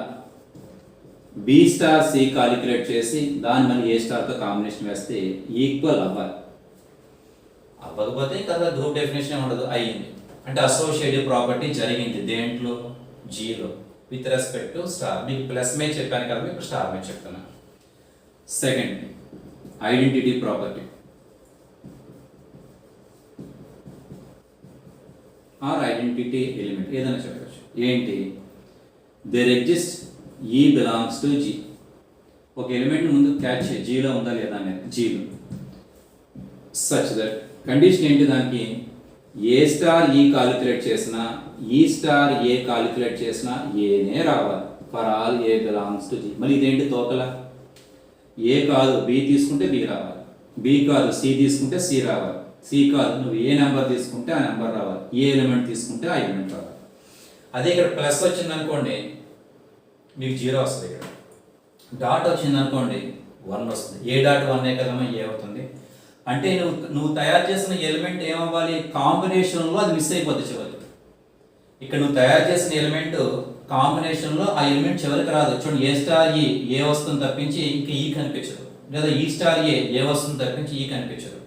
బి స్టార్ సి కాలిక్యులేట్ చేసి దాన్ని మళ్ళీ ఏ స్టార్తో కాంబినేషన్ వేస్తే ఈక్వల్ అవ్వాలి. అవ్వకపోతే కదా గ్రూప్ డెఫినేషన్ ఉండదు, అయ్యింది. అంటే అసోసియేటివ్ ప్రాపర్టీ జరిగింది దేంట్లో, జీలో, విత్ రెస్పెక్ట్ టు స్టార్. మీకు ప్లస్ మీద చెప్పాను కదా, ఇప్పుడు స్టార్ మీద చెప్తున్నాను. Second, identity property or identity element ఏదైనా చెప్పచ్చు. ఏంటి, there exist E belongs to G. ఒక ఎలిమెంట్ ముందు క్యాచ్ చేయి, జీలో ఉందా లేదా అనేది, జీలో. సచ్ దట్ కండిషన్ ఏంటి, దానికి ఏ స్టార్ ఈ కాలిక్యులేట్ చేసినా ఈ స్టార్ ఏ కాలిక్యులేట్ చేసినా ఏనే రావాలి, for all A belongs to G. మళ్ళీ ఇదేంటి తోకల, ఏ కాదు బి తీసుకుంటే బి రావాలి, బి కాదు సి తీసుకుంటే సి రావాలి, సి కాదు నువ్వు ఏ నెంబర్ తీసుకుంటే ఆ నెంబర్ రావాలి, ఏ ఎలిమెంట్ తీసుకుంటే ఆ ఎలిమెంట్ రావాలి. అదే ఇక్కడ ప్లస్ వచ్చింది అనుకోండి మీకు 0 వస్తుంది, ఇక్కడ డాట్ వచ్చింది అనుకోండి 1 వస్తుంది. ఏ డాట్ 1 కదమ్మా ఏ అవుతుంది. అంటే నువ్వు తయారు చేసిన ఎలిమెంట్ ఏమవ్వాలి, కాంబినేషన్లో అది మిస్ అయిపోతుంది చివరికి. ఇక్కడ నువ్వు తయారు చేసిన ఎలిమెంట్ కాంబినేషన్లో ఆ ఎలిమెంట్ చివరికి రాదు. చూడండి, ఏ స్టార్ ఏ వస్తుంది తప్పించి ఇంకా ఈ కనిపించదు, లేదా ఈ స్టార్ ఏ వస్తుంది తప్పించి ఈ కనిపించదు.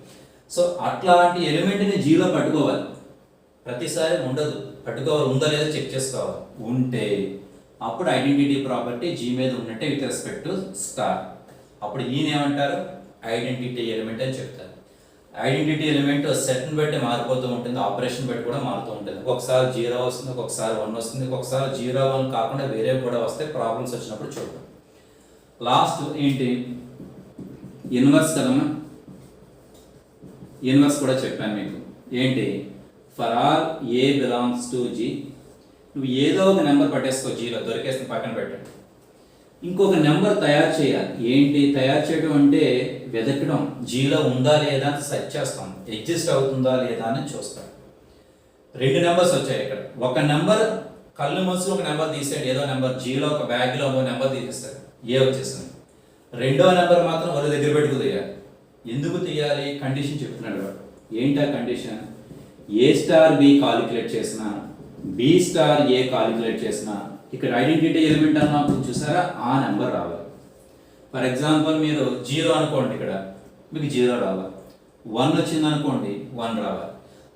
సో అట్లాంటి ఎలిమెంట్ని జీలో పట్టుకోవాలి, ప్రతిసారి ఉండదు, పట్టుకోవాలి, ఉందా లేదా చెక్ చేసుకోవాలి. ఉంటే అప్పుడు ఐడెంటిటీ ప్రాపర్టీ G మీద ఉన్నట్టే విత్ రెస్పెక్ట్ టు స్టార్. అప్పుడు ఈయన ఏమంటారు, ఐడెంటిటీ ఎలిమెంట్ అని చెప్తారు. ఐడెంటిటీ ఎలిమెంట్ సెట్ని బట్టి మారిపోతూ ఉంటుంది, ఆపరేషన్ బట్టి కూడా మారుతూ ఉంటుంది. ఒక్కొక్కసారి 0 వస్తుంది, ఒక్కొక్కసారి 1 వస్తుంది, ఒక్కొక్కసారి 0, 1 కాకుండా వేరే కూడా వస్తే ప్రాబ్లమ్స్ వచ్చినప్పుడు చూద్దాం. లాస్ట్ ఏంటి, ఇన్వర్స్ కదమ్మా. ఇన్వర్స్ కూడా చెప్పాను మీకు, ఏంటి, for all A belongs to G. నువ్వు ఏదో ఒక నెంబర్ పట్టేసుకో, జీలో దొరికేసిన పక్కన పెట్టండి. ఇంకొక నెంబర్ తయారు చేయాలి. ఏంటి తయారు చేయడం అంటే వెతకడం, జీలో ఉందా లేదా అని సెర్చ్ చేస్తాం, ఎగ్జిస్ట్ అవుతుందా లేదా అని చూస్తాం. 2 నెంబర్స్ వచ్చాయి ఇక్కడ. ఒక నెంబర్ కళ్ళు మూసి ఒక నెంబర్ తీసాడు, ఏదో నెంబర్ జీలో ఒక బ్యాగ్లో ఒక నెంబర్ తీసేస్తాడు, ఏ వచ్చేసింది. రెండో నెంబర్ మాత్రం వాళ్ళ దగ్గర పెట్టుకు తీయాలి. ఎందుకు తీయాలి, కండిషన్ చెప్తున్నాడు వాడు. ఏంటి ఆ కండిషన్, ఏ స్టార్ బి కాలిక్యులేట్ చేసినా బి స్టార్ ఏ కాలిక్యులేట్ చేసినా ఇక్కడ ఐడెంటిటీ ఎలిమెంట్ అన్నప్పుడు చూసారా ఆ నెంబర్ రావాలి. ఫర్ ఎగ్జాంపుల్ మీరు 0 అనుకోండి, ఇక్కడ మీకు 0 రావాలి. 1 వచ్చింది అనుకోండి 1 రావాలి.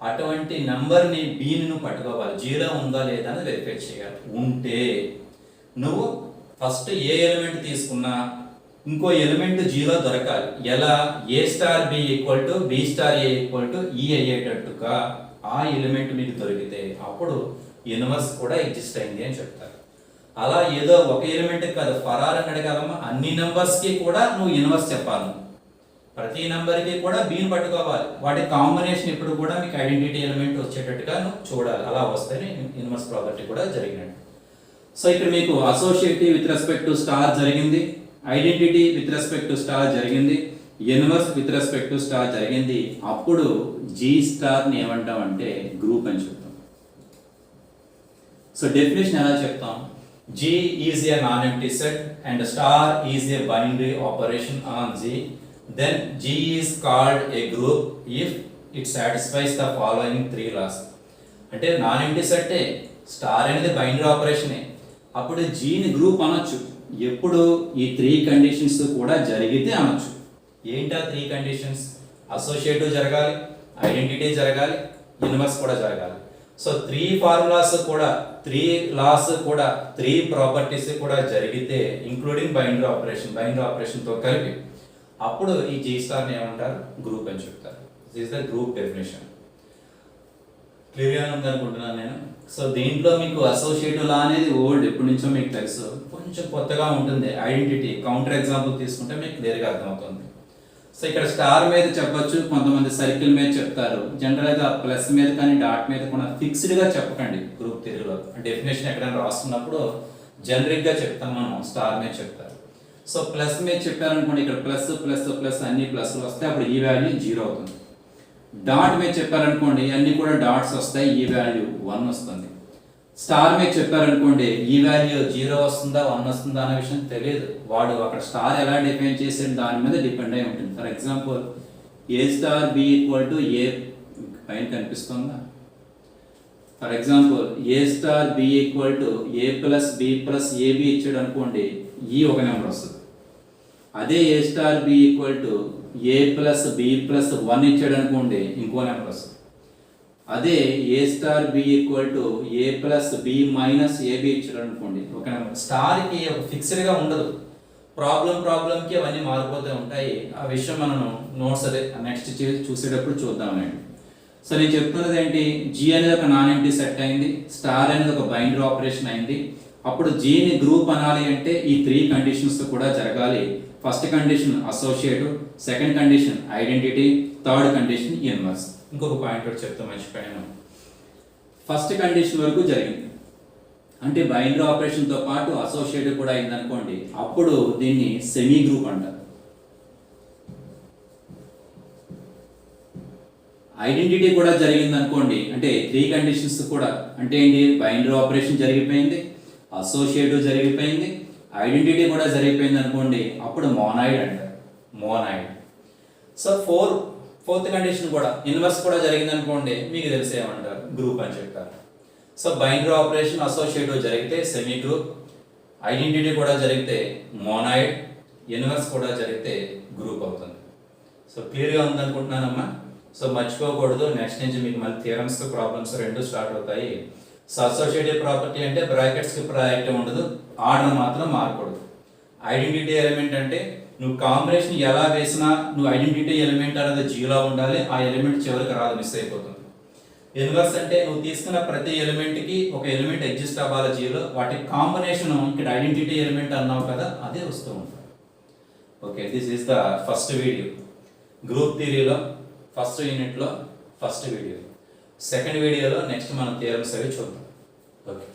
అటువంటి నెంబర్ని బీని నువ్వు పట్టుకోవాలి, జీలో ఉందా లేదా అని వెరిఫై చేయాలి. ఉంటే నువ్వు ఫస్ట్ ఏ ఎలిమెంట్ తీసుకున్నా ఇంకో ఎలిమెంట్ జీలో దొరకాలి. ఎలా? A star B equal to B star A equal to E అయ్యేటట్టుగా ఆ ఎలిమెంట్ మీకు దొరికితే అప్పుడు ఇన్వర్స్ కూడా ఎగ్జిస్ట్ అయింది అని చెప్తారు. అలా ఏదో ఒక ఎలిమెంట్ కాదు, ఫరార్ అని అడగాలమ్మా, అన్ని నెంబర్స్కి కూడా నువ్వు ఇన్వర్స్ చెప్పాలి. ప్రతి నెంబర్కి కూడా బీని పట్టుకోవాలి. వాటి కాంబినేషన్ ఇప్పుడు కూడా మీకు ఐడెంటిటీ ఎలిమెంట్ వచ్చేటట్టుగా నువ్వు చూడాలి. అలా వస్తేనే ఇన్వర్స్ ప్రాపర్టీ కూడా జరిగినట్టు. సో ఇక్కడ మీకు associative with respect to star జరిగింది, identity with respect to star జరిగింది, inverse with respect to star జరిగింది. అప్పుడు జీ స్టార్ని ఏమంటాం అంటే గ్రూప్ అని చెప్తాం. సో డెఫినేషన్ ఎలా చెప్తాం? G is a non-empty set and star is a binary operation on G. Then G is called a group if it satisfies the following three laws. అంటే non empty set, star అనేది binary ఆపరేషనే, అప్పుడు జీని group అనొచ్చు ఎప్పుడు ఈ three conditions కూడా జరిగితే అనొచ్చు. ఏంటా త్రీ కండిషన్స్? అసోసియేటివ్ జరగాలి, ఐడెంటిటీ జరగాలి, ఇన్వర్స్ కూడా జరగాలి. సో త్రీ ఫార్ములాస్ కూడా, త్రీ లాస్ కూడా, త్రీ ప్రాపర్టీస్ కూడా జరిగితే ఇంక్లూడింగ్ బైనరీ ఆపరేషన్తో కలిపి అప్పుడు ఈ జీ స్టార్ని ఏమంటారు? గ్రూప్ అని చెప్తారు. This is the group definition. క్లియర్గా ఉంది అనుకుంటున్నాను నేను. సో దీంట్లో మీకు అసోసియేటివ్ లా అనేది ఓల్డ్, ఎప్పటి నుంచో మీకు తెలుసు, కొంచెం కొత్తగా ఉంటుంది. ఐడెంటిటీ కౌంటర్ ఎగ్జాంపుల్ తీసుకుంటే మీకు క్లియర్గా అర్థమవుతుంది. సో ఇక్కడ స్టార్ మీద చెప్పొచ్చు, కొంతమంది సర్కిల్ మీద చెప్తారు. జనరల్గా ప్లస్ మీద కానీ డాట్ మీద కూడా ఫిక్స్డ్గా చెప్పకండి. గ్రూప్ థియరీలో డెఫినేషన్ ఎక్కడైనా రాస్తున్నప్పుడు జనరిక్గా చెప్తాం మనం, స్టార్ మీద చెప్తారు. సో ప్లస్ మీద చెప్పారనుకోండి, ఇక్కడ ప్లస్ ప్లస్ ప్లస్ అన్ని ప్లస్లు వస్తాయి, అప్పుడు ఈ వాల్యూ 0 అవుతుంది. డాట్ మీద చెప్పారనుకోండి, అన్ని కూడా డాట్స్ వస్తాయి, ఈ వాల్యూ 1 వస్తుంది. స్టార్ మీద చెప్పారనుకోండి, ఈ వాల్యూ 0 వస్తుందా 1 వస్తుందా అనే విషయం తెలియదు. వాడు అక్కడ స్టార్ ఎలా డిఫైన్ చేసాడు దాని మీద డిపెండ్ అయి ఉంటుంది. For example A star B equal to A, పైన కనిపిస్తుందా? For example A star B equal to A plus B plus AB ఇచ్చాడు అనుకోండి, ఈ ఒక నెంబర్ వస్తుంది. అదే A star B equal to A plus B plus 1 ఇచ్చాడు అనుకోండి, ఇంకో నెంబర్ వస్తుంది. అదే A star B equal to A plus B minus AB ఇచ్చాడు అనుకోండి, ఒక నెంబర్. స్టార్కి ఒక ఫిక్స్డ్గా ఉండదు, ప్రాబ్లంకి అవన్నీ మారిపోతూ ఉంటాయి. ఆ విషయం మనం నోట్స్ అదే నెక్స్ట్ చూసేటప్పుడు చూద్దామండి. సో నేను చెప్తున్నది ఏంటి? జీ అనేది ఒక నాన్ ఎంప్టీ సెట్ అయింది, స్టార్ అనేది ఒక బైనరీ ఆపరేషన్ అయింది. అప్పుడు జీని గ్రూప్ అనాలి అంటే ఈ త్రీ కండిషన్స్ కూడా జరగాలి. First condition associative, second condition identity, third condition inverse. ఇంకొక పాయింట్ కూడా చెప్తా మర్చిపోయాను. ఫస్ట్ కండిషన్ వరకు జరిగింది అంటే బైనరీ ఆపరేషన్తో పాటు అసోసియేటివ్ కూడా అయిందనుకోండి, అప్పుడు దీన్ని సెమీ గ్రూప్ అంటారు. ఐడెంటిటీ కూడా జరిగింది అనుకోండి, అంటే త్రీ కండిషన్స్ కూడా, అంటే ఏంటి? బైనరీ ఆపరేషన్ జరిగిపోయింది, అసోసియేటివ్ జరిగిపోయింది, ఐడెంటిటీ కూడా జరిగిపోయింది అనుకోండి, అప్పుడు మోనాయిడ్ అంటారు. మోనాయిడ్. సో ఫోర్త్ కండిషన్ కూడా, ఇన్వర్స్ కూడా జరిగింది అనుకోండి, మీకు తెలిసేమంటారు? గ్రూప్ అని చెప్పారు. సో బైనరీ ఆపరేషన్ అసోసియేటివ్ జరిగితే సెమీ గ్రూప్, ఐడెంటిటీ కూడా జరిగితే మోనాయిడ్, ఇన్వర్స్ కూడా జరిగితే గ్రూప్ అవుతుంది. సో క్లియర్గా ఉందనుకుంటున్నానమ్మా. సో మర్చిపోకూడదు, నెక్స్ట్ నుంచి మీకు మళ్ళీ థియరమ్స్ ప్రాబ్లమ్స్ రెండు స్టార్ట్ అవుతాయి. సో అసోసియేటివ్ ప్రాపర్టీ అంటే బ్రాకెట్స్కి ప్రయారిటీ ఉండదు, ఆర్డర్ మాత్రం మారకూడదు. ఐడెంటిటీ ఎలిమెంట్ అంటే నువ్వు కాంబినేషన్ ఎలా వేసినా నువ్వు ఐడెంటిటీ ఎలిమెంట్ అనేది జీలో ఉండాలి, ఆ ఎలిమెంట్ చివరికి రాదు, మిస్ అయిపోతుంది. ఇన్వర్స్ అంటే నువ్వు తీసుకున్న ప్రతి ఎలిమెంట్కి ఒక ఎలిమెంట్ ఎగ్జిస్ట్ అవ్వాలి జీలో, వాటి కాంబినేషన్ ఇక్కడ ఐడెంటిటీ ఎలిమెంట్ అన్నావు కదా, అదే వస్తూ ఉంటుంది. Okay, this is the first video group థియరీలో, ఫస్ట్ యూనిట్లో ఫస్ట్ వీడియో. సెకండ్ వీడియోలో నెక్స్ట్ మనం థియరమ్స్ అవి చూద్దాం. ఓకే.